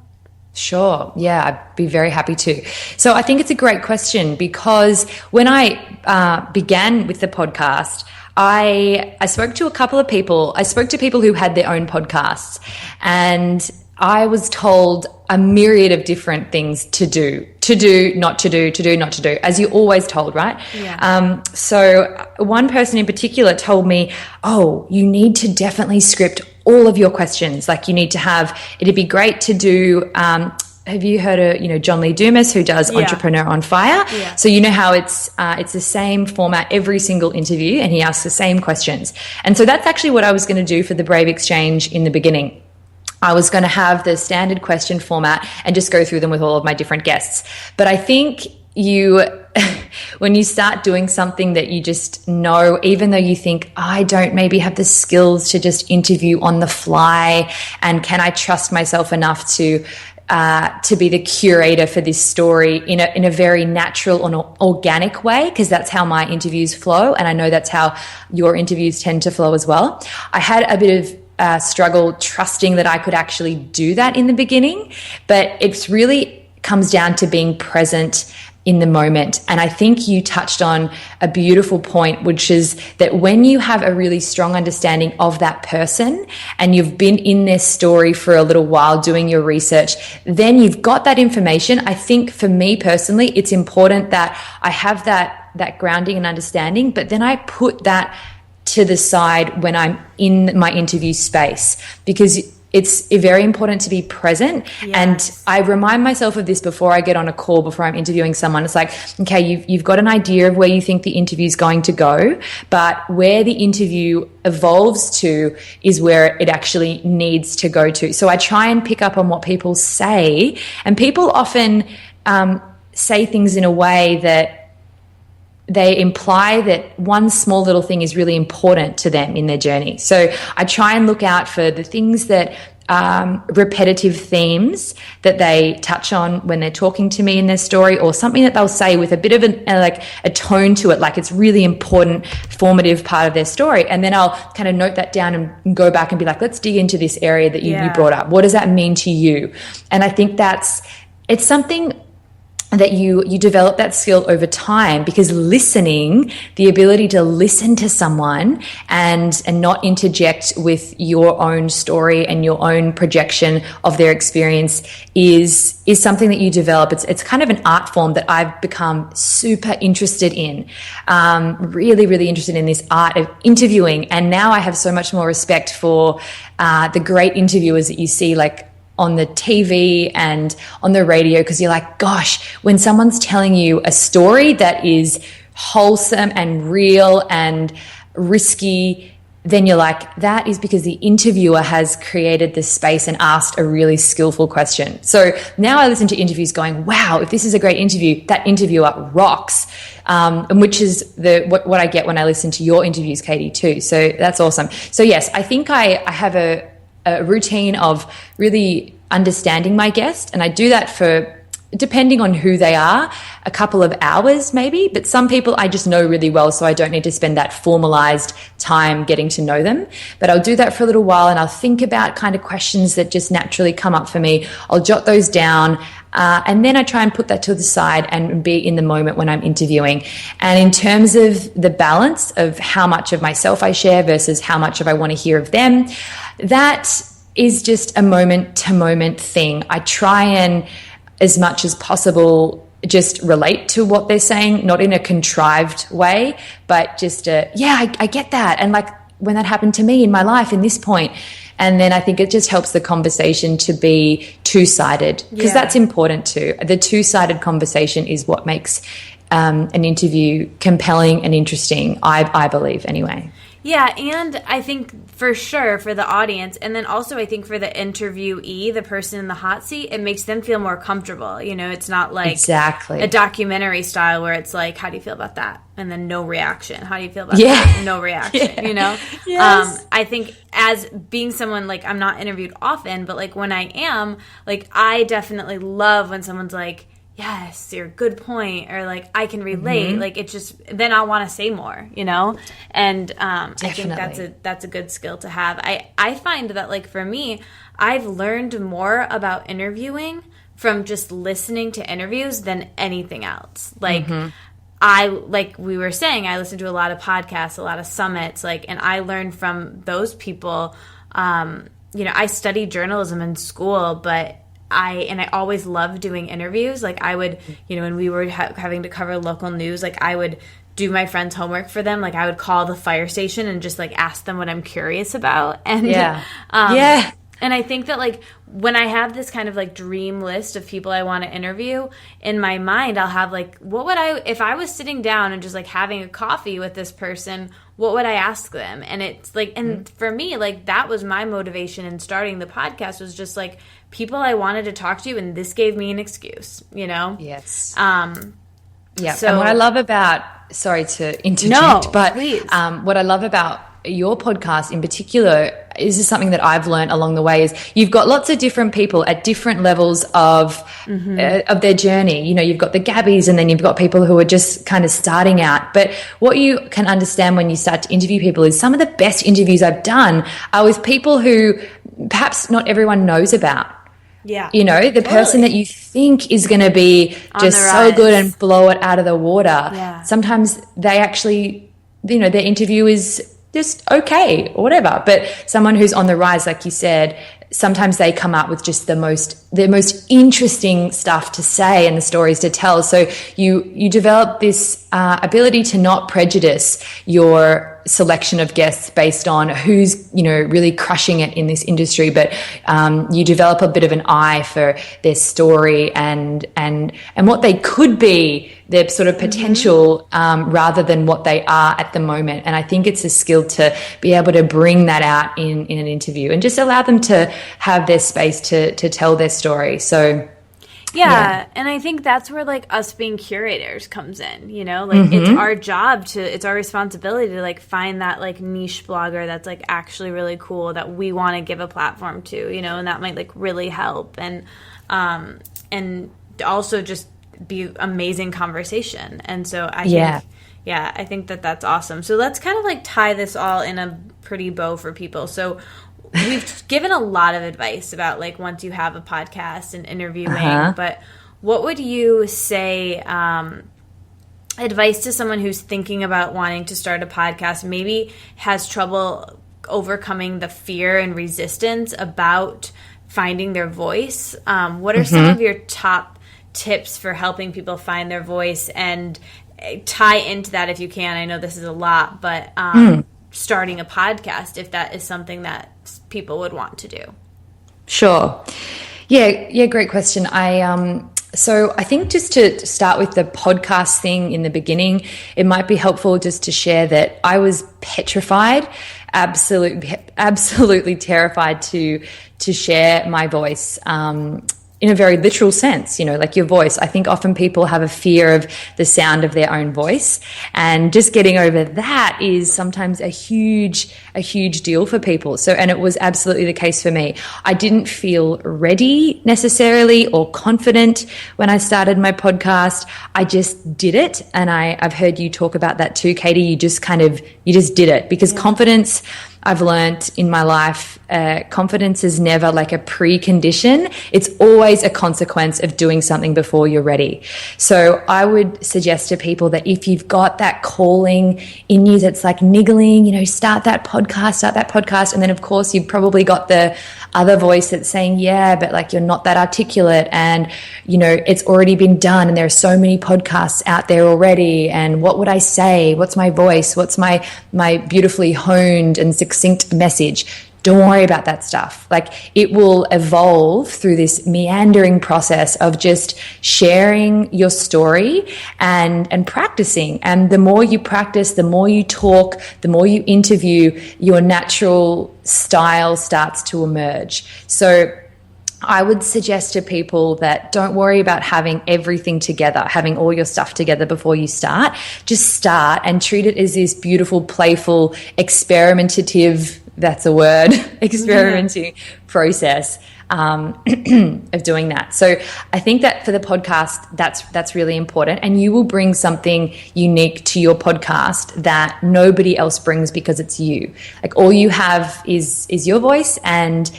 Sure. Yeah, I'd be very happy to. So I think it's a great question, because when I began with the podcast, I spoke to a couple of people. I spoke to people who had their own podcasts, and I was told a myriad of different things to do, not to do, not to do, as you're always told, right? Yeah. So one person in particular told me, oh, you need to definitely script all of your questions. Like, you need to have, it'd be great to do, have you heard of, John Lee Dumas, who does Entrepreneur on Fire? Yeah. So how it's the same format every single interview, and he asks the same questions. And so that's actually what I was going to do for the Brave Exchange in the beginning. I was going to have the standard question format and just go through them with all of my different guests. But I think when you start doing something that you just know, even though you think, I don't maybe have the skills to just interview on the fly, and can I trust myself enough to be the curator for this story in a very natural and organic way, because that's how my interviews flow, and I know that's how your interviews tend to flow as well. I had a bit of struggle trusting that I could actually do that in the beginning, but it's really comes down to being present in the moment. And I think you touched on a beautiful point, which is that when you have a really strong understanding of that person and you've been in their story for a little while doing your research, then you've got that information. I think for me personally, it's important that I have that grounding and understanding, but then I put that to the side when I'm in my interview space, because it's very important to be present. Yes. And I remind myself of this before I get on a call, before I'm interviewing someone. It's like, okay, you've got an idea of where you think the interview is going to go, but where the interview evolves to is where it actually needs to go to. So I try and pick up on what people say, and people often say things in a way that they imply that one small little thing is really important to them in their journey. So I try and look out for the things that repetitive themes that they touch on when they're talking to me in their story, or something that they'll say with a bit of a tone to it, like it's really important, formative part of their story. And then I'll kind of note that down and go back and be like, let's dig into this area that you brought up. What does that mean to you? And I think it's something that you develop that skill over time, because listening, the ability to listen to someone and not interject with your own story and your own projection of their experience is something that you develop. It's kind of an art form that I've become super interested in, really, really interested in this art of interviewing. And now I have so much more respect for the great interviewers that you see, like on the TV and on the radio, because you're like, gosh, when someone's telling you a story that is wholesome and real and risky, then you're like, that is because the interviewer has created this space and asked a really skillful question. So now I listen to interviews going, wow, if this is a great interview, that interviewer rocks. And which is what I get when I listen to your interviews, Katie, too. So that's awesome. So yes, I think I have a routine of really understanding my guest, and I do that for, depending on who they are, a couple of hours maybe, but some people I just know really well, so I don't need to spend that formalized time getting to know them. But I'll do that for a little while, and I'll think about kind of questions that just naturally come up for me. I'll jot those down, and then I try and put that to the side and be in the moment when I'm interviewing. And in terms of the balance of how much of myself I share versus how much of I want to hear of them, that is just a moment-to-moment thing. I try and, as much as possible, just relate to what they're saying, not in a contrived way, but just I get that. And like when that happened to me in my life in this point. And then I think it just helps the conversation to be two-sided, because that's important too. The two-sided conversation is what makes an interview compelling and interesting, I believe anyway. Yeah, and I think for sure for the audience, and then also I think for the interviewee, the person in the hot seat, it makes them feel more comfortable. It's not like a documentary style where it's like, how do you feel about that? And then no reaction. How do you feel about that? No reaction, Yes. I think as being someone, like, I'm not interviewed often, but like when I am, like, I definitely love when someone's like, yes, you're a good point, or like, I can relate. Mm-hmm. Like, it's just, then I'll want to say more, and I think that's a good skill to have. I find that, like, for me, I've learned more about interviewing from just listening to interviews than anything else. Like, like we were saying, I listen to a lot of podcasts, a lot of summits, like, and I learned from those people. I studied journalism in school, but I always loved doing interviews. Like, I would, when we were having to cover local news, like, I would do my friends' homework for them. Like I would call the fire station and just like ask them what I'm curious about. And and I think that like when I have this kind of like dream list of people I want to interview, in my mind I'll have like, what would I, if I was sitting down and just like having a coffee with this person, what would I ask them? And it's like, and for me, like that was my motivation in starting the podcast, was just like people I wanted to talk to, and this gave me an excuse, you know? Yes. Yeah. So, and what I love about, sorry to interject, but what I love about your podcast in particular is something that I've learned along the way, is you've got lots of different people at different levels of their journey. You know, you've got the Gabbies, and then you've got people who are just kind of starting out. But what you can understand when you start to interview people is some of the best interviews I've done are with people who perhaps not everyone knows about. Yeah. You know, the person that you think is going to be just so good and blow it out of the water. Yeah. Sometimes they actually, you know, their interview is just okay or whatever. But someone who's on the rise, like you said, sometimes they come out with just the most interesting stuff to say and the stories to tell. So you develop this ability to not prejudice your selection of guests based on who's, you know, really crushing it in this industry, but you develop a bit of an eye for their story and what they could be, their sort of potential, rather than what they are at the moment. And I think it's a skill to be able to bring that out in an interview and just allow them to have their space to tell their story. So yeah, and I think that's where like us being curators comes in, you know, like it's our job it's our responsibility to like find that like niche blogger that's like actually really cool that we want to give a platform to, you know, and that might like really help and also just be amazing conversation. And so I think that that's awesome. So let's kind of like tie this all in a pretty bow for people. So we've given a lot of advice about like once you have a podcast and interviewing, but what would you say advice to someone who's thinking about wanting to start a podcast, maybe has trouble overcoming the fear and resistance about finding their voice? What are some of your top tips for helping people find their voice, and tie into that if you can? I know this is a lot, but starting a podcast, if that is something that people would want to do. Sure. Yeah, great question. So I think just to start with the podcast thing in the beginning, it might be helpful just to share that I was petrified, absolutely terrified to share my voice, in a very literal sense, you know, like your voice. I think often people have a fear of the sound of their own voice, and just getting over that is sometimes a huge deal for people. So, and it was absolutely the case for me. I didn't feel ready necessarily or confident when I started my podcast. I just did it. And I've heard you talk about that too, Katie. You just did it, because confidence, I've learned in my life, confidence is never like a precondition. It's always a consequence of doing something before you're ready. So I would suggest to people that if you've got that calling in you that's like niggling, you know, start that podcast. And then of course you've probably got the other voice that's saying, yeah, but like you're not that articulate, and, you know, it's already been done and there are so many podcasts out there already. And what would I say? What's my voice? What's my beautifully honed and succinct message? Don't worry about that stuff. Like, it will evolve through this meandering process of just sharing your story and practicing. And the more you practice, the more you talk, the more you interview, your natural style starts to emerge. So I would suggest to people that don't worry about having everything together, having all your stuff together before you start. Just start and treat it as this beautiful, playful, experimentative, that's a word, experimenting process of doing that. So I think that for the podcast, that's really important, and you will bring something unique to your podcast that nobody else brings, because it's you. Like, all you have is your voice and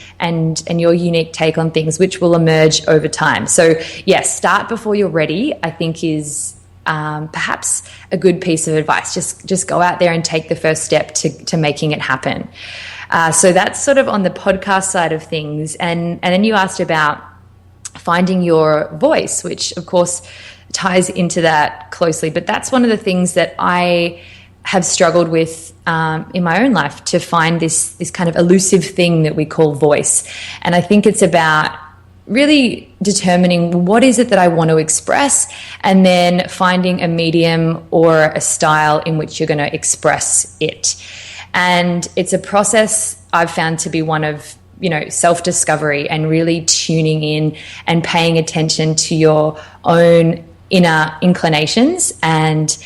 your unique take on things, which will emerge over time. So yes, start before you're ready, I think is perhaps a good piece of advice. Just go out there and take the first step to making it happen. So that's sort of on the podcast side of things. And then you asked about finding your voice, which of course ties into that closely. But that's one of the things that I have struggled with in my own life, to find this kind of elusive thing that we call voice. And I think it's about really determining what is it that I want to express, and then finding a medium or a style in which you're going to express it. And it's a process I've found to be one of, self-discovery and really tuning in and paying attention to your own inner inclinations and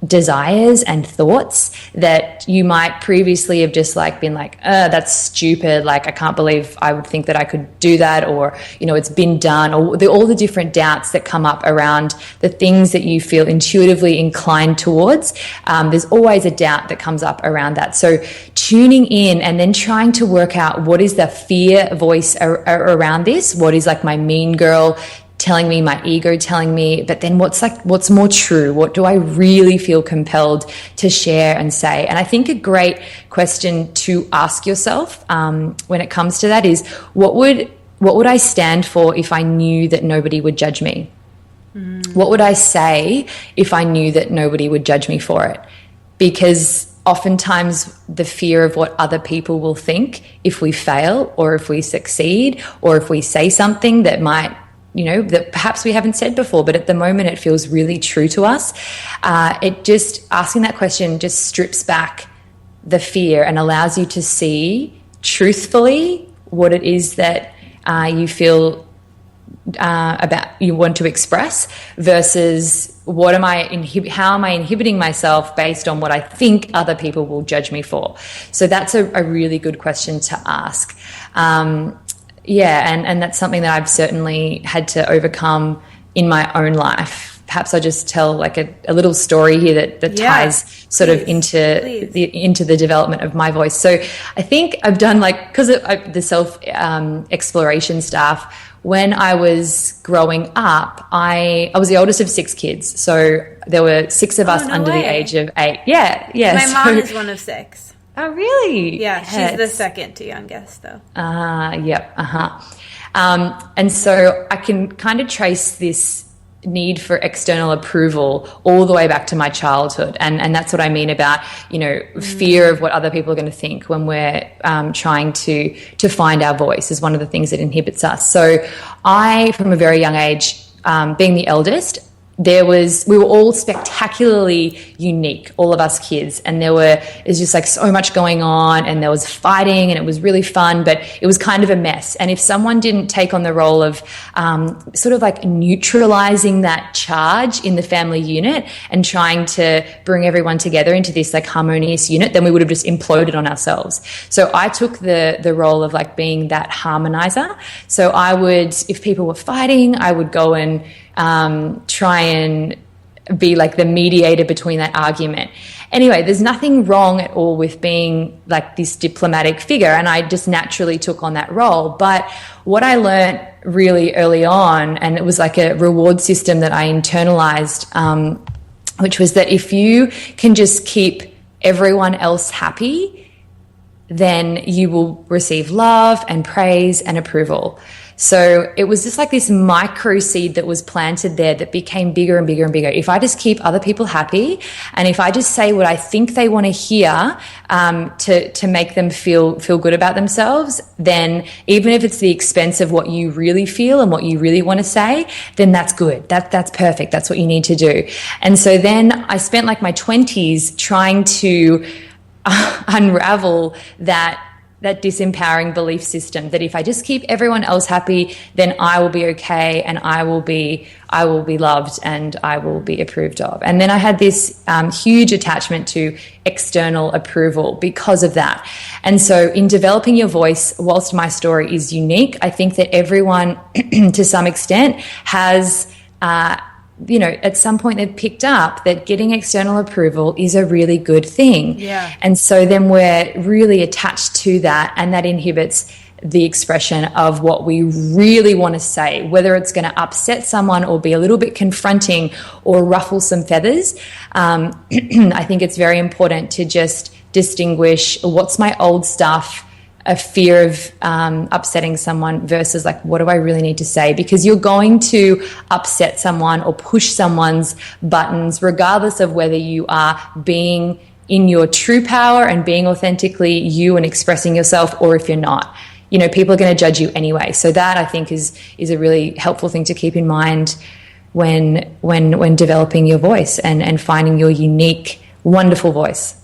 desires and thoughts that you might previously have just been that's stupid, I can't believe I would think that I could do that, or it's been done, or all the different doubts that come up around the things that you feel intuitively inclined towards. There's always a doubt that comes up around that. So tuning in and then trying to work out what is the fear voice around this, what is my mean girl telling me, my ego telling me, but then what's more true? What do I really feel compelled to share and say? And I think a great question to ask yourself when it comes to that is, what would I stand for if I knew that nobody would judge me? What would I say if I knew that nobody would judge me for it? Because oftentimes the fear of what other people will think if we fail, or if we succeed, or if we say something that might, that perhaps we haven't said before, but at the moment it feels really true to us. It just, asking that question just strips back the fear and allows you to see truthfully what it is that you feel you want to express, versus how am I inhibiting myself based on what I think other people will judge me for. So that's a really good question to ask. And that's something that I've certainly had to overcome in my own life. Perhaps I'll just tell a little story here that ties sort of into the development of my voice. So I think I've done because of the self exploration stuff. When I was growing up, I was the oldest of 6 kids. So there were 6 of us under the age of 8. Yeah. My mom is one of 6. Oh, really? Yeah, she's the second to youngest, though. Yep. And so I can kind of trace this need for external approval all the way back to my childhood. And that's what I mean about, fear of what other people are going to think when we're trying to find our voice is one of the things that inhibits us. So I, from a very young age, being the eldest, we were all spectacularly unique, all of us kids, and it was just so much going on, and there was fighting, and it was really fun, but it was kind of a mess. And if someone didn't take on the role of sort of neutralizing that charge in the family unit and trying to bring everyone together into this harmonious unit, then we would have just imploded on ourselves. So I took the role of being that harmonizer. So I would, if people were fighting, I would go and try and be the mediator between that argument. Anyway, there's nothing wrong at all with being this diplomatic figure, and I just naturally took on that role. But what I learned really early on, and it was a reward system that I internalized, which was that if you can just keep everyone else happy, then you will receive love and praise and approval. So it was just this micro seed that was planted there that became bigger and bigger and bigger. If I just keep other people happy, and if I just say what I think they want to hear to make them feel good about themselves, then even if it's the expense of what you really feel and what you really want to say, then that's good. That's perfect. That's what you need to do. And so then I spent my 20s trying to unravel that disempowering belief system that if I just keep everyone else happy, then I will be okay, and I will be loved, and I will be approved of. And then I had this huge attachment to external approval because of that. And so in developing your voice, whilst my story is unique, I think that everyone to some extent has at some point they've picked up that getting external approval is a really good thing. Yeah. And so then we're really attached to that, and that inhibits the expression of what we really want to say, whether it's going to upset someone or be a little bit confronting or ruffle some feathers. I think it's very important to just distinguish what's my old stuff, a fear of upsetting someone versus like, what do I really need to say? Because you're going to upset someone or push someone's buttons, regardless of whether you are being in your true power and being authentically you and expressing yourself, or if you're not. You know, people are going to judge you anyway. So that, I think, is a really helpful thing to keep in mind when developing your voice and finding your unique, wonderful voice.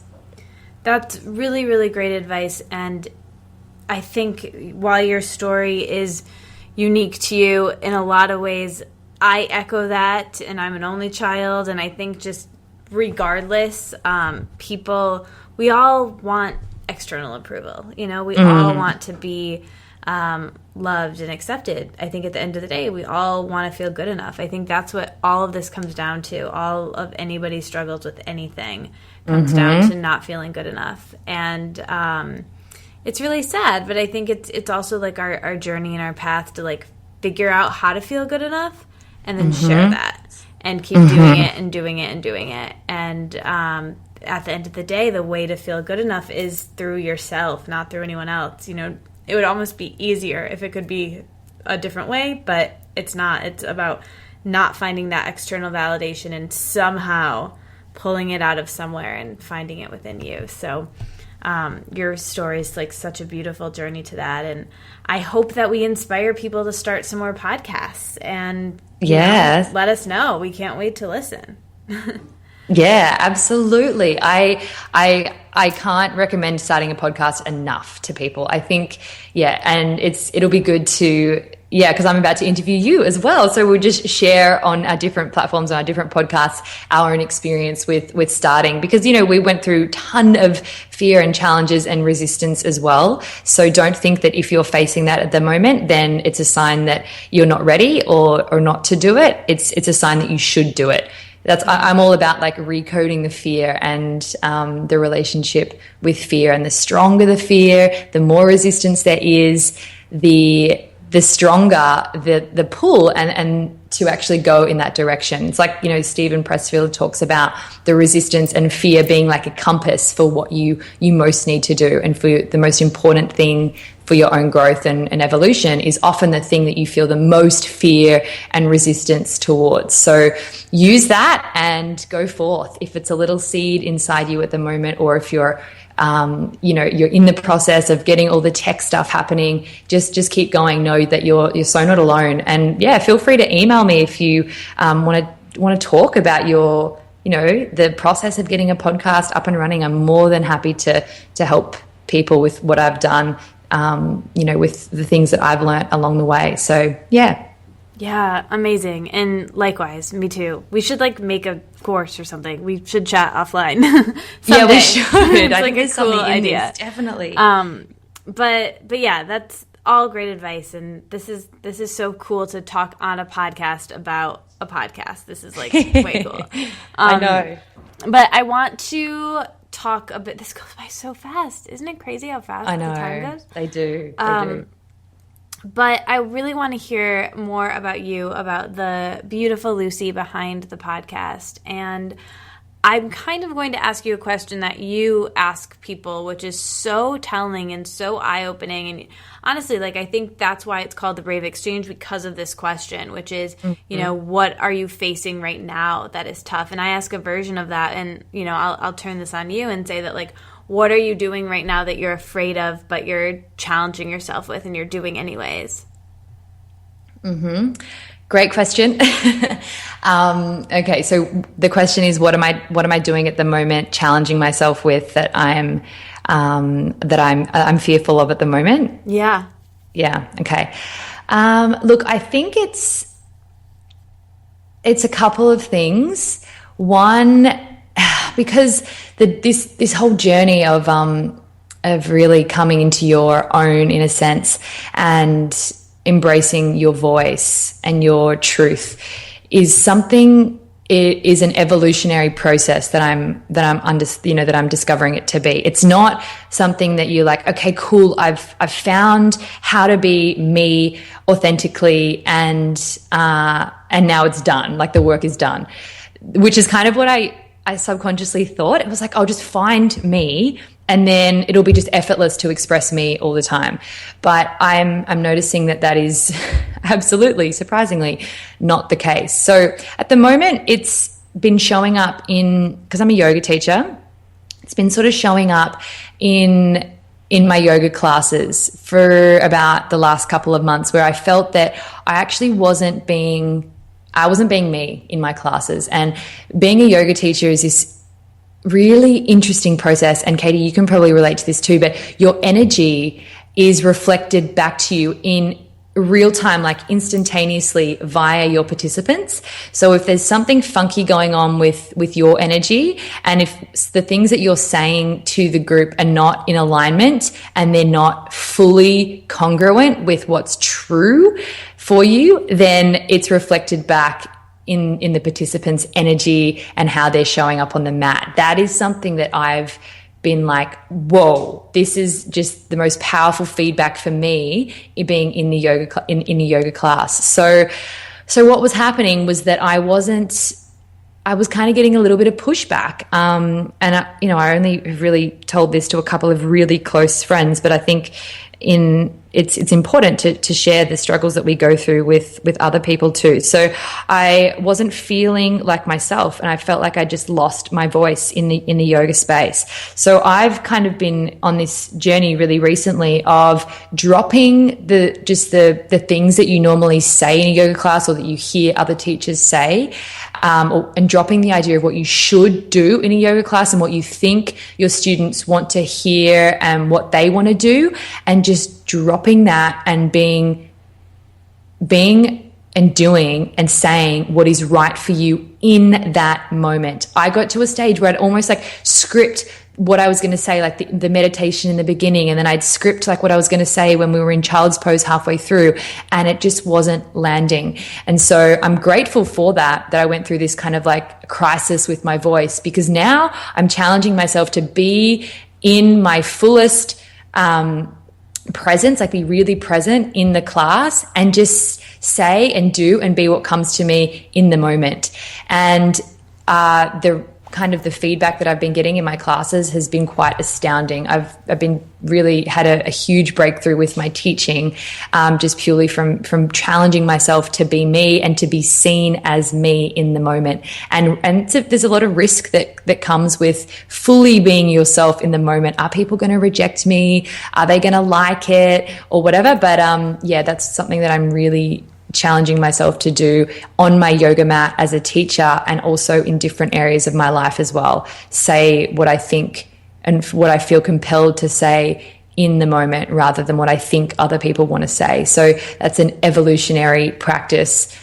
That's really, really great advice. And I think while your story is unique to you in a lot of ways, I echo that, and I'm an only child, and I think just regardless, we all want external approval. You know, we all want to be loved and accepted. I think at the end of the day, we all want to feel good enough. I think that's what all of this comes down to. All of anybody's struggles with anything comes down to not feeling good enough. And it's really sad, but I think it's also like our journey and our path to like figure out how to feel good enough and then share that and keep doing it and doing it and doing it. And at the end of the day, the way to feel good enough is through yourself, not through anyone else. You know, it would almost be easier if it could be a different way, but it's not. It's about not finding that external validation and somehow pulling it out of somewhere and finding it within you. So your story is like such a beautiful journey to that. And I hope that we inspire people to start some more podcasts and let us know. We can't wait to listen. Yeah, absolutely. I can't recommend starting a podcast enough to people. I think, and it'll be good to, because I'm about to interview you as well. So we'll just share on our different platforms, on our different podcasts, our own experience with starting, because, you know, we went through a ton of fear and challenges and resistance as well. So don't think that if you're facing that at the moment, then it's a sign that you're not ready or not to do it. It's a sign that you should do it. I'm all about like recoding the fear and the relationship with fear. And the stronger the fear, the more resistance there is, the stronger the pull and to actually go in that direction. It's like, you know, Stephen Pressfield talks about the resistance and fear being like a compass for what you most need to do. And for the most important thing for your own growth and evolution is often the thing that you feel the most fear and resistance towards. So use that and go forth. If it's a little seed inside you at the moment, or if you're you're in the process of getting all the tech stuff happening, just keep going. Know that you're so not alone. And feel free to email me if you want to talk about your, the process of getting a podcast up and running. I'm more than happy to help people with what I've done, with the things that I've learned along the way. So, Yeah, amazing. And likewise, me too. We should make a course or something. We should chat offline. Yeah, we should. It's I think a cool idea. Definitely. But yeah, that's all great advice. And this is so cool to talk on a podcast about a podcast. This is way cool. I know. But I want to talk a bit. This goes by so fast. Isn't it crazy how fast the time goes? They do. But I really want to hear more about you, about the beautiful Lucy behind the podcast. And I'm kind of going to ask you a question that you ask people, which is so telling and so eye-opening. And honestly, I think that's why it's called the Brave Exchange, because of this question, which is, what are you facing right now that is tough? And I ask a version of that, and, I'll turn this on you and say that, what are you doing right now that you're afraid of, but you're challenging yourself with and you're doing anyways? Great question. Okay, so the question is, what am I doing at the moment, challenging myself with that I'm fearful of at the moment? Yeah. Yeah. Okay. Look, I think it's a couple of things. One, because this whole journey of really coming into your own, in a sense, and embracing your voice and your truth is something. It is an evolutionary process that I'm discovering it to be. It's not something that you're like, okay, cool, I've found how to be me authentically, and now it's done. The work is done, which is kind of what I subconsciously thought. It was like, I'll just find me and then it'll be just effortless to express me all the time. But I'm noticing that is absolutely, surprisingly, not the case. So at the moment, it's been showing up because I'm a yoga teacher, it's been sort of showing up in my yoga classes for about the last couple of months, where I felt that I actually wasn't being me in my classes. And being a yoga teacher is this really interesting process. And Katie, you can probably relate to this too, but your energy is reflected back to you in real time, like instantaneously via your participants. So if there's something funky going on with your energy, and if the things that you're saying to the group are not in alignment and they're not fully congruent with what's true for you, then it's reflected back in the participants' energy and how they're showing up on the mat. That is something that I've been like, whoa, this is just the most powerful feedback for me being in the yoga in a yoga class. So what was happening was that I was kind of getting a little bit of pushback. And I only really told this to a couple of really close friends, but I think it's important to share the struggles that we go through with other people too. So I wasn't feeling like myself, and I felt like I just lost my voice in the yoga space. So I've kind of been on this journey really recently of dropping the things that you normally say in a yoga class or that you hear other teachers say, and dropping the idea of what you should do in a yoga class and what you think your students want to hear and what they want to do, and just dropping that and being and doing and saying what is right for you in that moment. I got to a stage where I'd almost like script what I was going to say, like the meditation in the beginning, and then I'd script like what I was going to say when we were in child's pose halfway through, and it just wasn't landing. And so I'm grateful for that I went through this kind of like crisis with my voice, because now I'm challenging myself to be in my fullest presence, like be really present in the class and just say and do and be what comes to me in the moment. And the kind of the feedback that I've been getting in my classes has been quite astounding. I've been really had a huge breakthrough with my teaching, just purely from challenging myself to be me and to be seen as me in the moment. And there's a lot of risk that comes with fully being yourself in the moment. Are people going to reject me? Are they going to like it or whatever? But that's something that I'm really challenging myself to do on my yoga mat as a teacher, and also in different areas of my life as well. Say what I think and what I feel compelled to say in the moment, rather than what I think other people want to say. So that's an evolutionary practice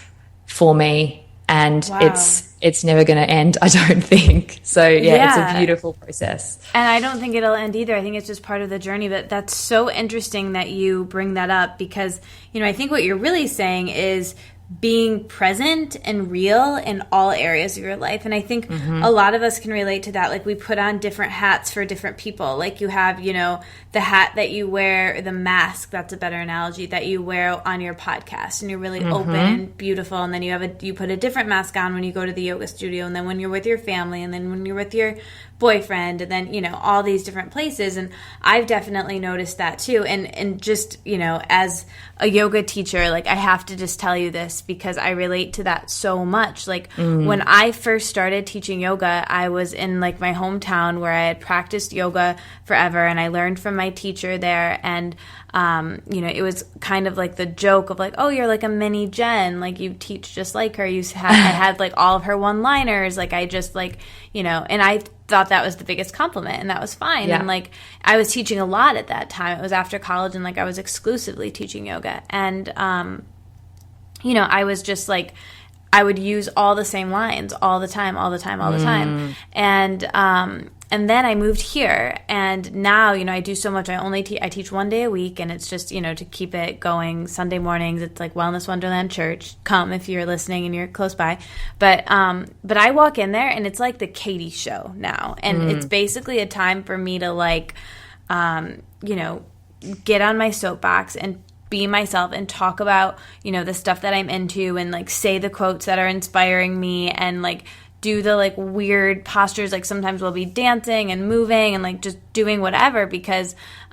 for me, and wow. It's never going to end, I don't think. So it's a beautiful process. And I don't think it'll end either. I think it's just part of the journey. But that's so interesting that you bring that up, because, I think what you're really saying is being present and real in all areas of your life. And I think a lot of us can relate to that. Like, we put on different hats for different people. Like, you have, the hat that you wear, the mask, that's a better analogy, that you wear on your podcast, and you're really open and beautiful. And then you put a different mask on when you go to the yoga studio, and then when you're with your family, and then when you're with your boyfriend, and then, all these different places. And I've definitely noticed that too. And just, as a yoga teacher, like, I have to just tell you this, because I relate to that so much. Like, when I first started teaching yoga, I was in like my hometown where I had practiced yoga forever, and I learned from my teacher there. And it was kind of like the joke of like, oh, you're like a mini Jen, like you teach just like her. I had like all of her one-liners, like I just like, and I thought that was the biggest compliment, and that was fine. And like, I was teaching a lot at that time. It was after college, and like I was exclusively teaching yoga. And I was just like, I would use all the same lines all the time. And then I moved here, and now, I do so much. I teach one day a week, and it's just, to keep it going. Sunday mornings, it's like Wellness Wonderland Church. Come if you're listening and you're close by. But I walk in there, and it's like the Katie show now. And it's basically a time for me to like, get on my soapbox and be myself and talk about, the stuff that I'm into, and like say the quotes that are inspiring me, and like do the like weird postures. Like sometimes we'll be dancing and moving and like just doing whatever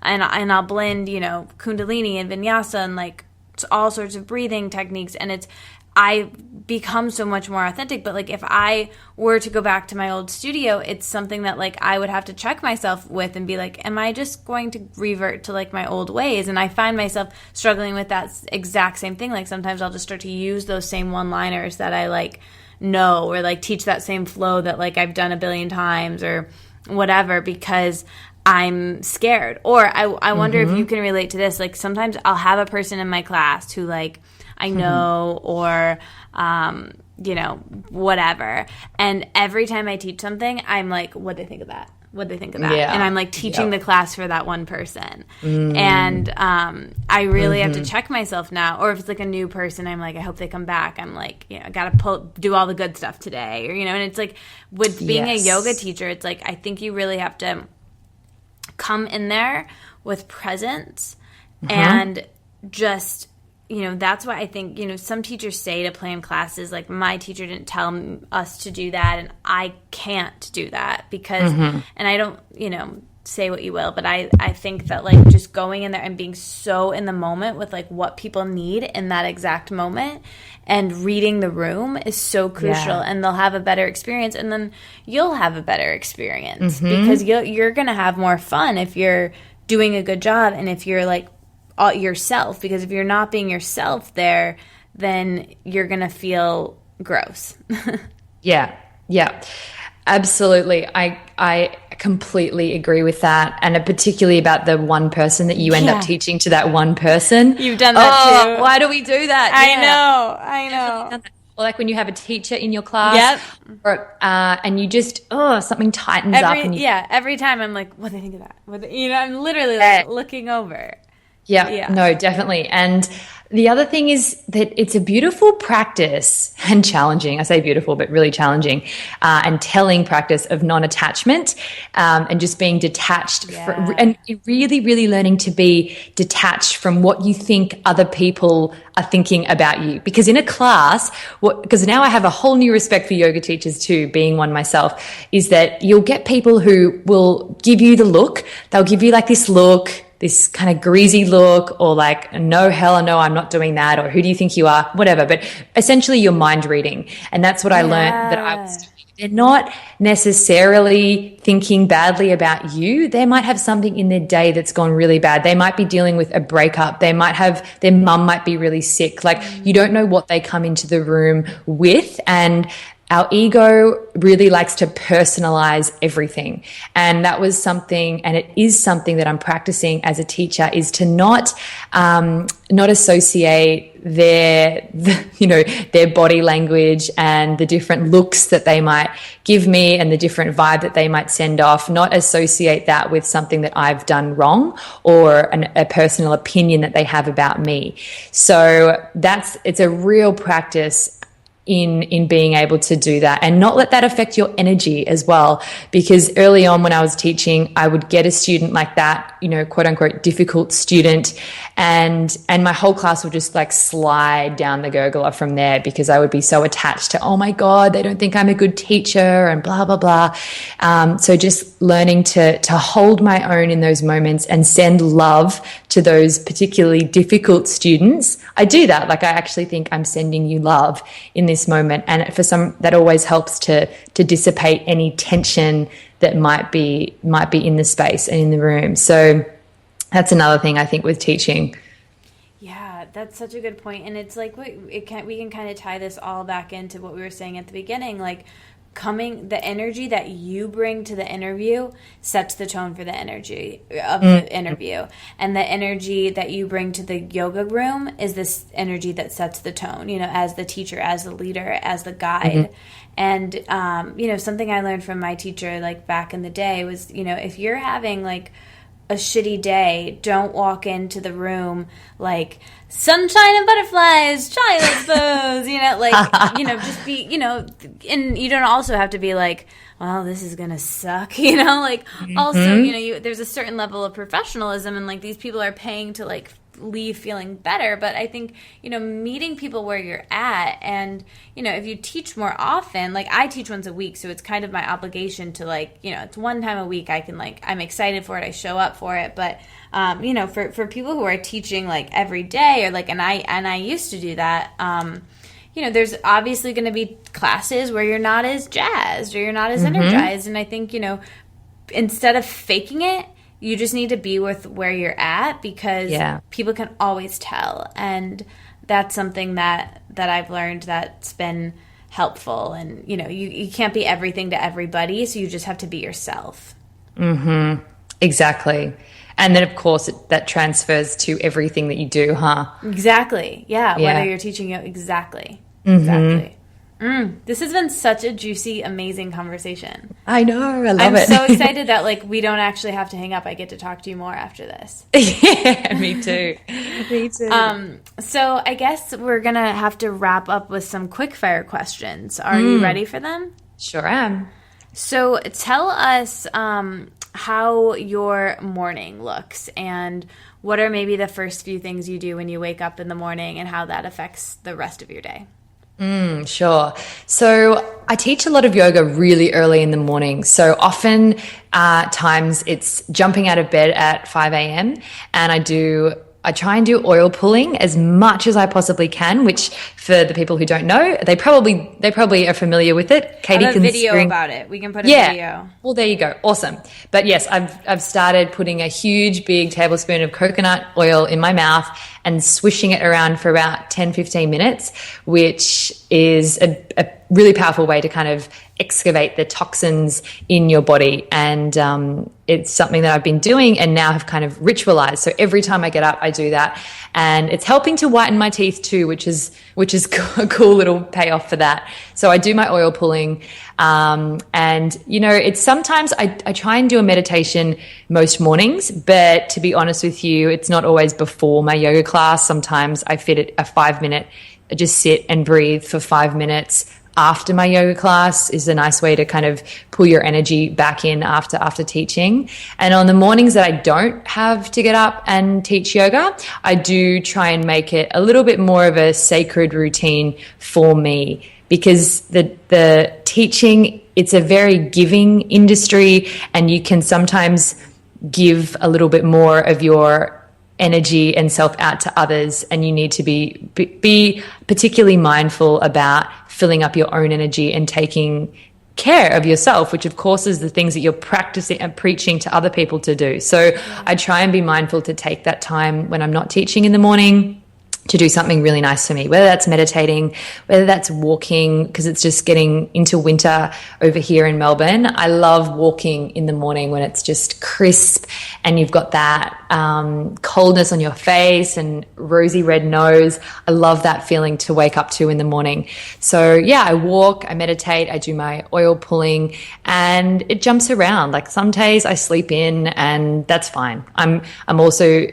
and I'll blend, you know, Kundalini and Vinyasa and like all sorts of breathing techniques, and I become so much more authentic. But like if I were to go back to my old studio, it's something that like I would have to check myself with and be like, am I just going to revert to like my old ways? And I find myself struggling with that exact same thing. Like sometimes I'll just start to use those same one-liners that I like know, or like teach that same flow that like I've done a billion times or whatever, because I'm scared. Or I wonder if you can relate to this. Like sometimes I'll have a person in my class who like I know or, you know, whatever. And every time I teach something, I'm like, what'd they think of that? What'd they think of that? Yeah. And I'm like teaching the class for that one person. And I really have to check myself now. Or if it's like a new person, I'm like, I hope they come back. I'm like, you know, I got to do all the good stuff today. Or, you know, and it's like with being a yoga teacher, it's like I think you really have to come in there with presence and just, you know, that's why I think, you know, some teachers say to plan classes, like my teacher didn't tell us to do that, and I can't do that because, and I don't, you know, say what you will, but I think that like just going in there and being so in the moment with like what people need in that exact moment and reading the room is so crucial, and they'll have a better experience, and then you'll have a better experience because you're going to have more fun if you're doing a good job and if you're like yourself, because if you're not being yourself there, then you're going to feel gross. Yeah. Absolutely. I completely agree with that. And particularly about the one person that you end up teaching to that one person. You've done that too. Why do we do that? I know. Or like when you have a teacher in your class or, and you just, something tightens up. And every time I'm like, what do they think of that? You know, I'm literally like looking over. Yeah, no, definitely. And the other thing is that it's a beautiful practice and challenging. I say beautiful, but really challenging and telling practice of non-attachment and just being detached and really, really learning to be detached from what you think other people are thinking about you. Because in a class, because now I have a whole new respect for yoga teachers too, being one myself, is that you'll get people who will give you the look. They'll give you like this look, this kind of greasy look, or like, no, hell no, I'm not doing that, or who do you think you are, whatever. But essentially you're mind reading. And that's what I learned that I was doing. They're not necessarily thinking badly about you. They might have something in their day that's gone really bad. They might be dealing with a breakup. They might have, their mum might be really sick. Like you don't know what they come into the room with. And our ego really likes to personalize everything. And that was something, and it is something that I'm practicing as a teacher, is to not associate their body language and the different looks that they might give me and the different vibe that they might send off, not associate that with something that I've done wrong or a personal opinion that they have about me. So it's a real practice in being able to do that and not let that affect your energy as well. Because early on when I was teaching, I would get a student like that, you know, quote unquote difficult student, and my whole class would just like slide down the gurgler from there, because I would be so attached to, oh my God, they don't think I'm a good teacher and blah, blah, blah. So just learning to hold my own in those moments and send love to those particularly difficult students. I do that. Like I actually think I'm sending you love in this moment, and for some that always helps to dissipate any tension that might be in the space and in the room. So that's another thing I think with teaching. Yeah, that's such a good point. And it's like we can kind of tie this all back into what we were saying at the beginning, like the energy that you bring to the interview sets the tone for the energy of the interview, and the energy that you bring to the yoga room is this energy that sets the tone, you know, as the teacher, as the leader, as the guide. And you know, something I learned from my teacher like back in the day was, you know, if you're having like a shitty day, don't walk into the room like sunshine and butterflies, child's pose, you know, like, you know, just be, you know, and you don't also have to be like, well, this is gonna suck, you know, like also, you know, there's a certain level of professionalism, and like these people are paying to like leave feeling better. But I think, meeting people where you're at, and, if you teach more often, like I teach once a week, so it's kind of my obligation to it's one time a week I can I'm excited for it, I show up for it. But, for people who are teaching every day or and I used to do that, there's obviously going to be classes where you're not as jazzed or you're not as energized. And I think, instead of faking it, you just need to be with where you're at, because people can always tell. And that's something that I've learned that's been helpful. And, you can't be everything to everybody, so you just have to be yourself. Exactly. And then, of course, that transfers to everything that you do, huh? Exactly. Yeah. Whether you're teaching it. Exactly. Exactly. This has been such a juicy, amazing conversation. I know. I love it. I'm so excited that we don't actually have to hang up. I get to talk to you more after this. Yeah, me too. Me too. So I guess we're going to have to wrap up with some quick fire questions. Are you ready for them? Sure am. So tell us how your morning looks, and what are maybe the first few things you do when you wake up in the morning, and how that affects the rest of your day. Sure. So I teach a lot of yoga really early in the morning. So often times it's jumping out of bed at 5 a.m. and I try and do oil pulling as much as I possibly can, which for the people who don't know, they probably are familiar with it. Katie can video about it. We can put a video. Well, there you go. Awesome. But yes, I've started putting a huge big tablespoon of coconut oil in my mouth and swishing it around for about 10, 15 minutes, which is a really powerful way to kind of excavate the toxins in your body. And it's something that I've been doing and now have kind of ritualized. So every time I get up, I do that. And it's helping to whiten my teeth too, which is a cool little payoff for that. So I do my oil pulling. And, it's sometimes I try and do a meditation most mornings, but to be honest with you, it's not always before my yoga class. Sometimes I fit it a 5-minute, just sit and breathe for 5 minutes after my yoga class is a nice way to kind of pull your energy back in after teaching. And on the mornings that I don't have to get up and teach yoga, I do try and make it a little bit more of a sacred routine for me, because the teaching, it's a very giving industry, and you can sometimes give a little bit more of your energy and self out to others, and you need to be particularly mindful about filling up your own energy and taking care of yourself, which of course is the things that you're practicing and preaching to other people to do. So I try and be mindful to take that time when I'm not teaching in the morning to do something really nice for me, whether that's meditating, whether that's walking, because it's just getting into winter over here in Melbourne. I love walking in the morning when it's just crisp and you've got that coldness on your face and rosy red nose. I love that feeling to wake up to in the morning. So yeah, I walk, I meditate, I do my oil pulling, and it jumps around. Like some days I sleep in, and that's fine. I'm also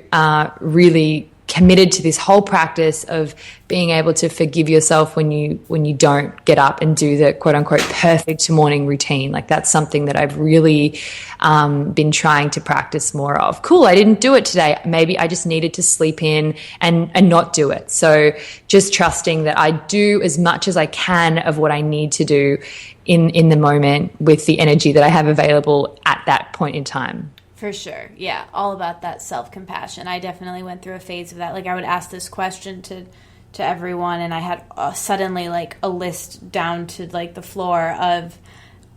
really committed to this whole practice of being able to forgive yourself when you don't get up and do the quote unquote perfect morning routine. Like that's something that I've really been trying to practice more of. Cool, I didn't do it today. Maybe I just needed to sleep in and not do it. So just trusting that I do as much as I can of what I need to do in the moment with the energy that I have available at that point in time. For sure. Yeah. All about that self-compassion. I definitely went through a phase of that. Like I would ask this question to everyone, and I had suddenly like a list down to like the floor of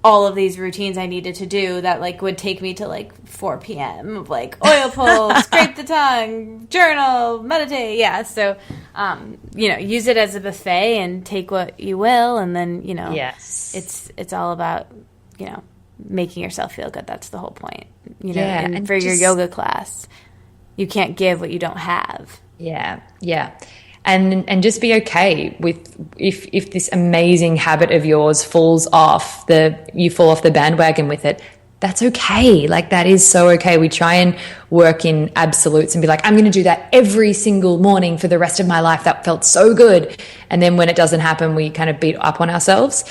all of these routines I needed to do that like would take me to like 4 p.m. of like oil pull, scrape the tongue, journal, meditate. Yeah. So, use it as a buffet and take what you will. And then, yes, it's all about, making yourself feel good. That's the whole point. And for your yoga class, you can't give what you don't have. Yeah. And just be okay with if this amazing habit of yours falls off the bandwagon with it. that's okay. Like, that is so okay. We try and work in absolutes and be like, I'm going to do that every single morning for the rest of my life. That felt so good. And then when it doesn't happen, we kind of beat up on ourselves,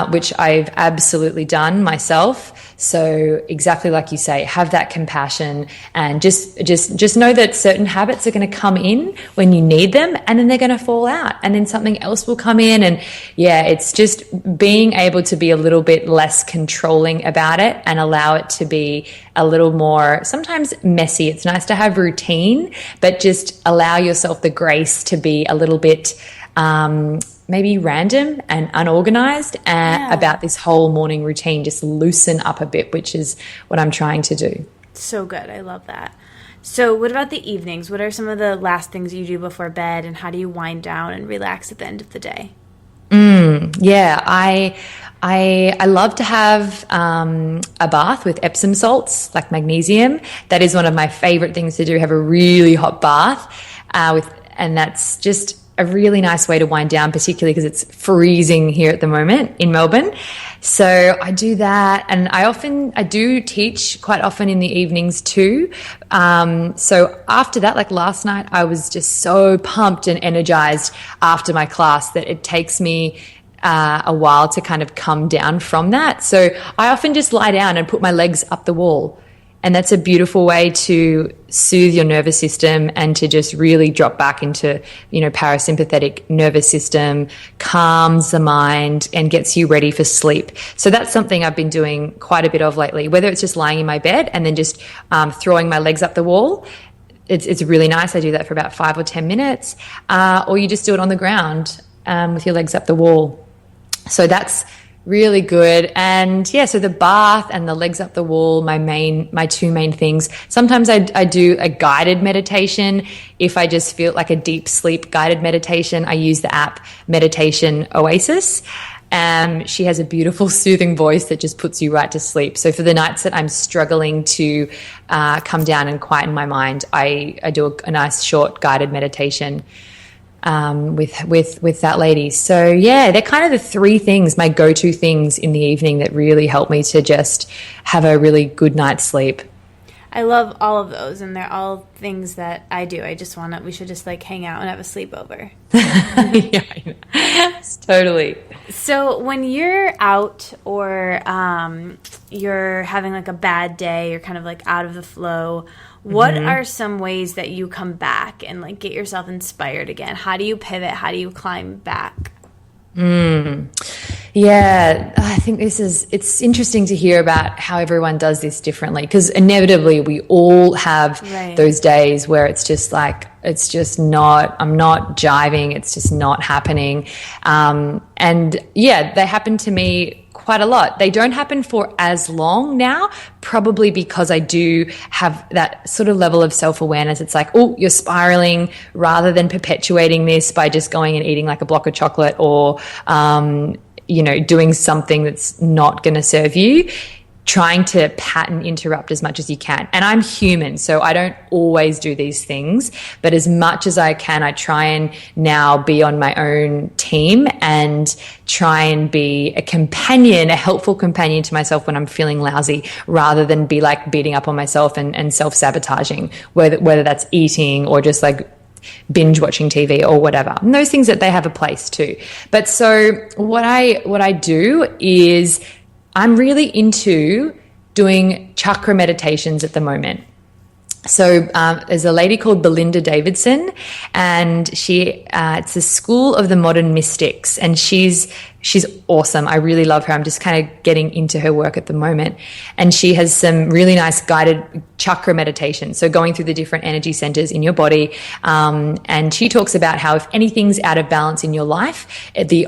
which I've absolutely done myself. So exactly like you say, have that compassion and just know that certain habits are going to come in when you need them, and then they're going to fall out, and then something else will come in. And yeah, it's just being able to be a little bit less controlling about it and allow it to be a little more, sometimes messy. It's nice to have routine, but just allow yourself the grace to be a little bit maybe random and unorganized about this whole morning routine. Just loosen up a bit, which is what I'm trying to do. So good. I love that. So what about the evenings? What are some of the last things you do before bed, and how do you wind down and relax at the end of the day? Yeah, I love to have a bath with Epsom salts, like magnesium. That is one of my favorite things to do, have a really hot bath and that's just a really nice way to wind down, particularly because it's freezing here at the moment in Melbourne. So I do that, and I do teach quite often in the evenings too. So after that, like last night, I was just so pumped and energized after my class that it takes me a while to kind of come down from that. So I often just lie down and put my legs up the wall. And that's a beautiful way to soothe your nervous system and to just really drop back into, parasympathetic nervous system, calms the mind and gets you ready for sleep. So that's something I've been doing quite a bit of lately, whether it's just lying in my bed and then just throwing my legs up the wall. It's really nice. I do that for about 5 or 10 minutes, or you just do it on the ground with your legs up the wall. So that's really good. And yeah, so the bath and the legs up the wall, my two main things. Sometimes I do a guided meditation. If I just feel like a deep sleep guided meditation, I use the app Meditation Oasis. She has a beautiful soothing voice that just puts you right to sleep. So for the nights that I'm struggling to come down and quieten my mind, I do a nice short guided meditation with that lady. So yeah, they're kind of the three things, my go-to things in the evening that really help me to just have a really good night's sleep. I love all of those, and they're all things that I do. I just we should just like hang out and have a sleepover. Yeah, totally. So when you're out or you're having like a bad day, you're kind of like out of the flow, what are some ways that you come back and like get yourself inspired again? How do you pivot? How do you climb back? Yeah, I think it's interesting to hear about how everyone does this differently, because inevitably we all have those days where it's just like, I'm not jiving, it's just not happening. And yeah, they happen to me quite a lot. They don't happen for as long now, probably because I do have that sort of level of self-awareness. It's like, oh, you're spiraling, rather than perpetuating this by just going and eating like a block of chocolate or, doing something that's not going to serve you. Trying to pattern interrupt as much as you can. And I'm human, so I don't always do these things, but as much as I can, I try and now be on my own team and try and be a companion, a helpful companion to myself when I'm feeling lousy, rather than be like beating up on myself and self-sabotaging, whether that's eating or just like binge watching TV or whatever. And those things, that they have a place too. But so what I do is I'm really into doing chakra meditations at the moment. So there's a lady called Belinda Davidson, and it's a school of the modern mystics, and she's awesome. I really love her. I'm just kind of getting into her work at the moment, and she has some really nice guided chakra meditations. So going through the different energy centers in your body, and she talks about how if anything's out of balance in your life,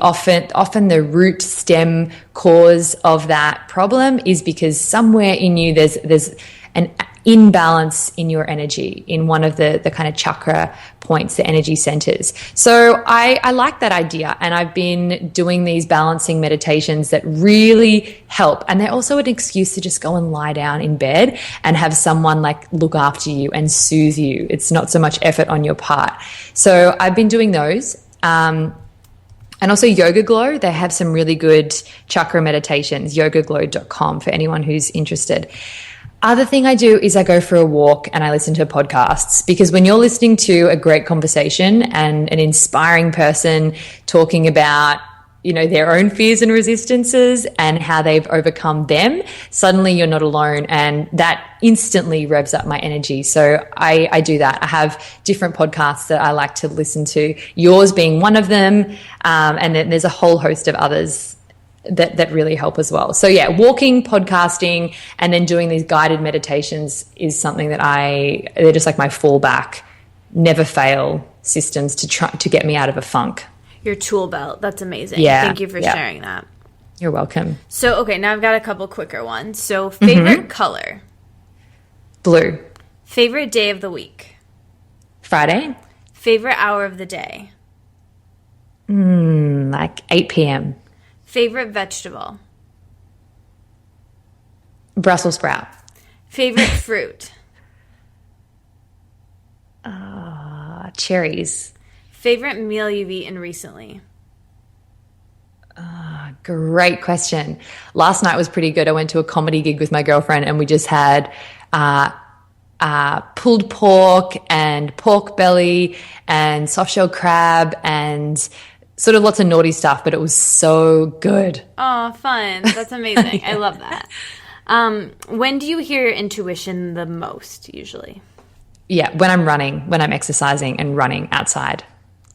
often the root stem cause of that problem is because somewhere in you there's an imbalance in your energy in one of the kind of chakra points, the energy centers. So I like that idea, and I've been doing these balancing meditations that really help, and they're also an excuse to just go and lie down in bed and have someone like look after you and soothe you. It's not so much effort on your part. So I've been doing those. And also Yoga Glow, they have some really good chakra meditations, yogaglow.com for anyone who's interested. Other thing I do is I go for a walk and I listen to podcasts, because when you're listening to a great conversation and an inspiring person talking about, you know, their own fears and resistances and how they've overcome them, suddenly you're not alone, and that instantly revs up my energy. So I do that. I have different podcasts that I like to listen to, yours being one of them, and then there's a whole host of others that really help as well. So yeah, walking, podcasting, and then doing these guided meditations is something that they're just like my fallback, never fail systems to try to get me out of a funk. Your tool belt. That's amazing. Yeah. Thank you for sharing that. You're welcome. So, okay, now I've got a couple quicker ones. So, favorite color? Blue. Favorite day of the week? Friday. Favorite hour of the day? Like 8 p.m. Favorite vegetable? Brussels sprout. Favorite fruit? Cherries. Favorite meal you've eaten recently? Great question. Last night was pretty good. I went to a comedy gig with my girlfriend and we just had pulled pork and pork belly and soft shell crab and sort of lots of naughty stuff, but it was so good. Oh, fun. That's amazing. Yeah. I love that. When do you hear your intuition the most, usually? Yeah, when I'm running, when I'm exercising and running outside.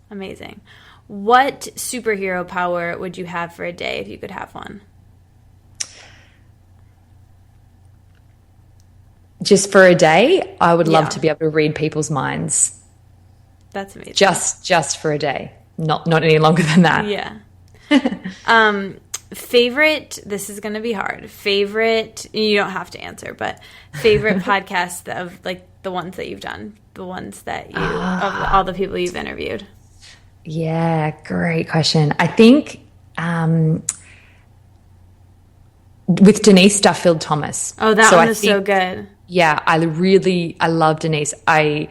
Amazing. What superhero power would you have for a day if you could have one? Just for a day, I would love to be able to read people's minds. That's amazing. Just for a day. Not any longer than that. Yeah. Favorite, this is going to be hard. Favorite, you don't have to answer, but favorite podcast of like the ones that you've done, the ones that you, of all the people you've interviewed. Yeah, great question. I think with Denise Duffield-Thomas. Oh, that one is so good. Yeah, I love Denise. I've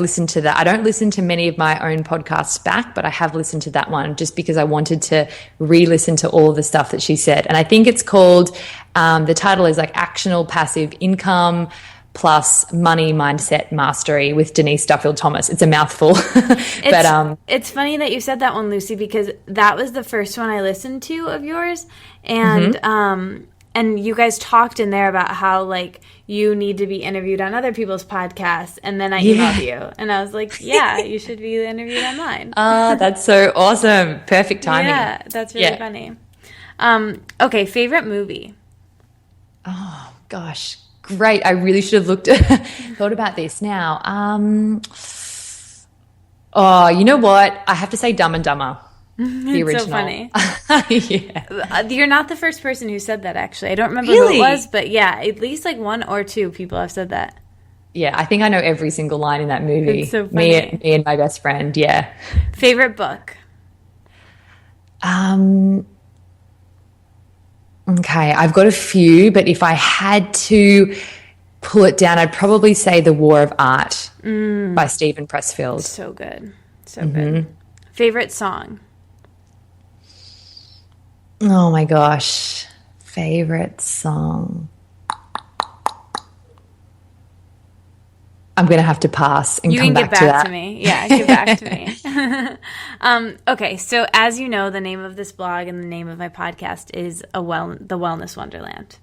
listened to that. I don't listen to many of my own podcasts back, but I have listened to that one just because I wanted to re-listen to all of the stuff that she said. And I think it's called, the title is like Actionable Passive Income plus Money Mindset Mastery with Denise Duffield-Thomas. It's a mouthful. It's funny that you said that one, Lucy, because that was the first one I listened to of yours. And and you guys talked in there about how like you need to be interviewed on other people's podcasts, and then I emailed you and I was like, yeah, you should be interviewed on mine. That's so awesome. Perfect timing. Yeah, that's really funny. Okay, favorite movie? Oh gosh, great. I really should have thought about this now. Oh, you know what? I have to say Dumb and Dumber. The original. So funny. Yeah. You're not the first person who said that, actually. I don't remember who it was, but yeah, at least like one or two people have said that. Yeah, I think I know every single line in that movie. It's so funny. Me and my best friend, yeah. Favorite book? Okay, I've got a few, but if I had to pull it down, I'd probably say The War of Art by Stephen Pressfield. So good. So good. Favorite song? Oh my gosh. Favorite song. I'm going to have to pass and come back to that. You can get back to me. Yeah, get back to me. Okay, so as you know, the name of this blog and the name of my podcast is the Wellness Wonderland.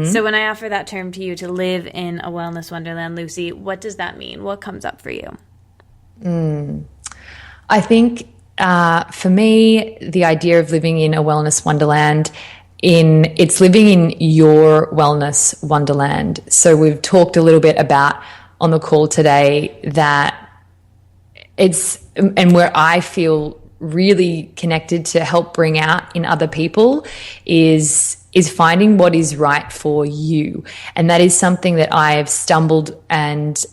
So when I offer that term to you, to live in a wellness wonderland, Lucy, what does that mean? What comes up for you? I think for me, the idea of living in a wellness wonderland, it's living in your wellness wonderland. So we've talked a little bit about on the call today that and where I feel really connected to help bring out in other people is finding what is right for you. And that is something that I have stumbled and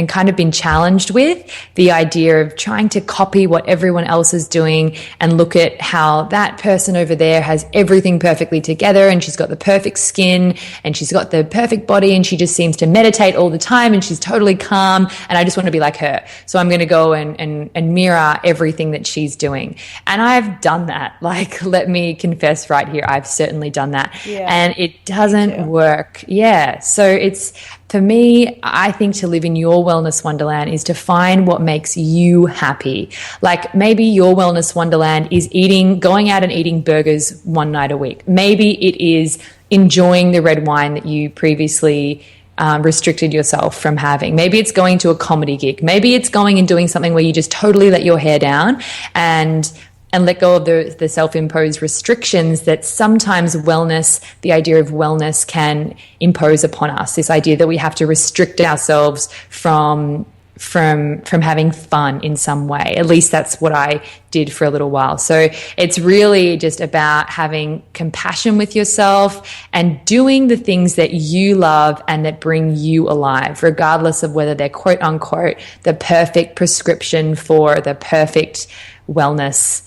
kind of been challenged with the idea of trying to copy what everyone else is doing and look at how that person over there has everything perfectly together and she's got the perfect skin and she's got the perfect body and she just seems to meditate all the time and she's totally calm, and I just want to be like her. So I'm going to go and mirror everything that she's doing. And I've done that. Like, let me confess right here, I've certainly done that. Yeah, and it doesn't work. Yeah. So it's, for me, I think to live in your wellness wonderland is to find what makes you happy. Like, maybe your wellness wonderland is going out and eating burgers one night a week. Maybe it is enjoying the red wine that you previously restricted yourself from having. Maybe it's going to a comedy gig. Maybe it's going and doing something where you just totally let your hair down and let go of the self-imposed restrictions that sometimes the idea of wellness can impose upon us. This idea that we have to restrict ourselves from having fun in some way. At least that's what I did for a little while. So it's really just about having compassion with yourself and doing the things that you love and that bring you alive, regardless of whether they're quote unquote the perfect prescription for the perfect wellness,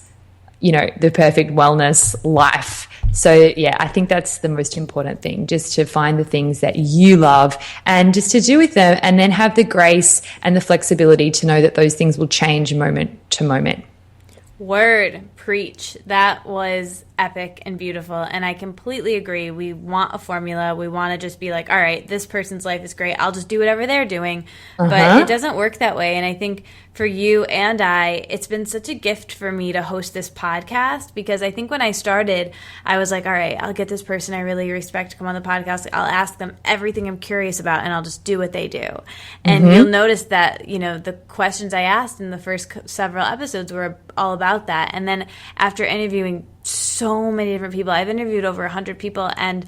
the perfect wellness life. So yeah, I think that's the most important thing, just to find the things that you love and just to do with them, and then have the grace and the flexibility to know that those things will change moment to moment. Word. Preach. That was epic and beautiful, and I completely agree. We want a formula. We want to just be like, all right, this person's life is great, I'll just do whatever they're doing. But it doesn't work that way. And I think for you and I, it's been such a gift for me to host this podcast, because I think when I started, I was like, all right, I'll get this person I really respect to come on the podcast. I'll ask them everything I'm curious about, and I'll just do what they do. And you'll notice that, the questions I asked in the first several episodes were all about that. And then after interviewing so many different people, I've interviewed over 100 people, and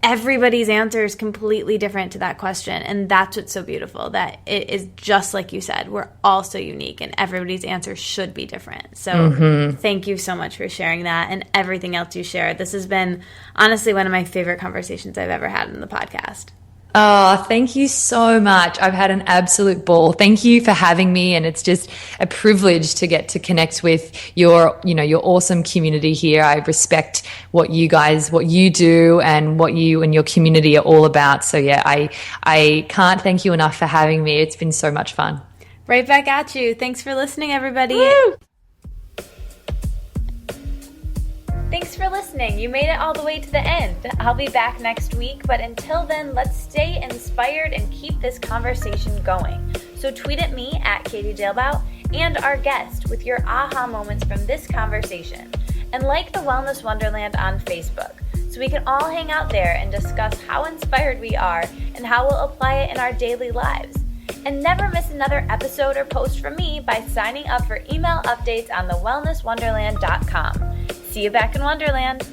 everybody's answer is completely different to that question. And that's what's so beautiful, that it is just like you said, we're all so unique and everybody's answer should be different. So thank you so much for sharing that and everything else you shared. This has been honestly one of my favorite conversations I've ever had in the podcast. Oh, thank you so much. I've had an absolute ball. Thank you for having me. And it's just a privilege to get to connect with your awesome community here. I respect what you do and what you and your community are all about. So yeah, I can't thank you enough for having me. It's been so much fun. Right back at you. Thanks for listening, everybody. Woo! Thanks for listening. You made it all the way to the end. I'll be back next week, but until then, let's stay inspired and keep this conversation going. So tweet at me at Katie Dalebout and our guest with your aha moments from this conversation. And like the Wellness Wonderland on Facebook, so we can all hang out there and discuss how inspired we are and how we'll apply it in our daily lives. And never miss another episode or post from me by signing up for email updates on thewellnesswonderland.com. See you back in Wonderland.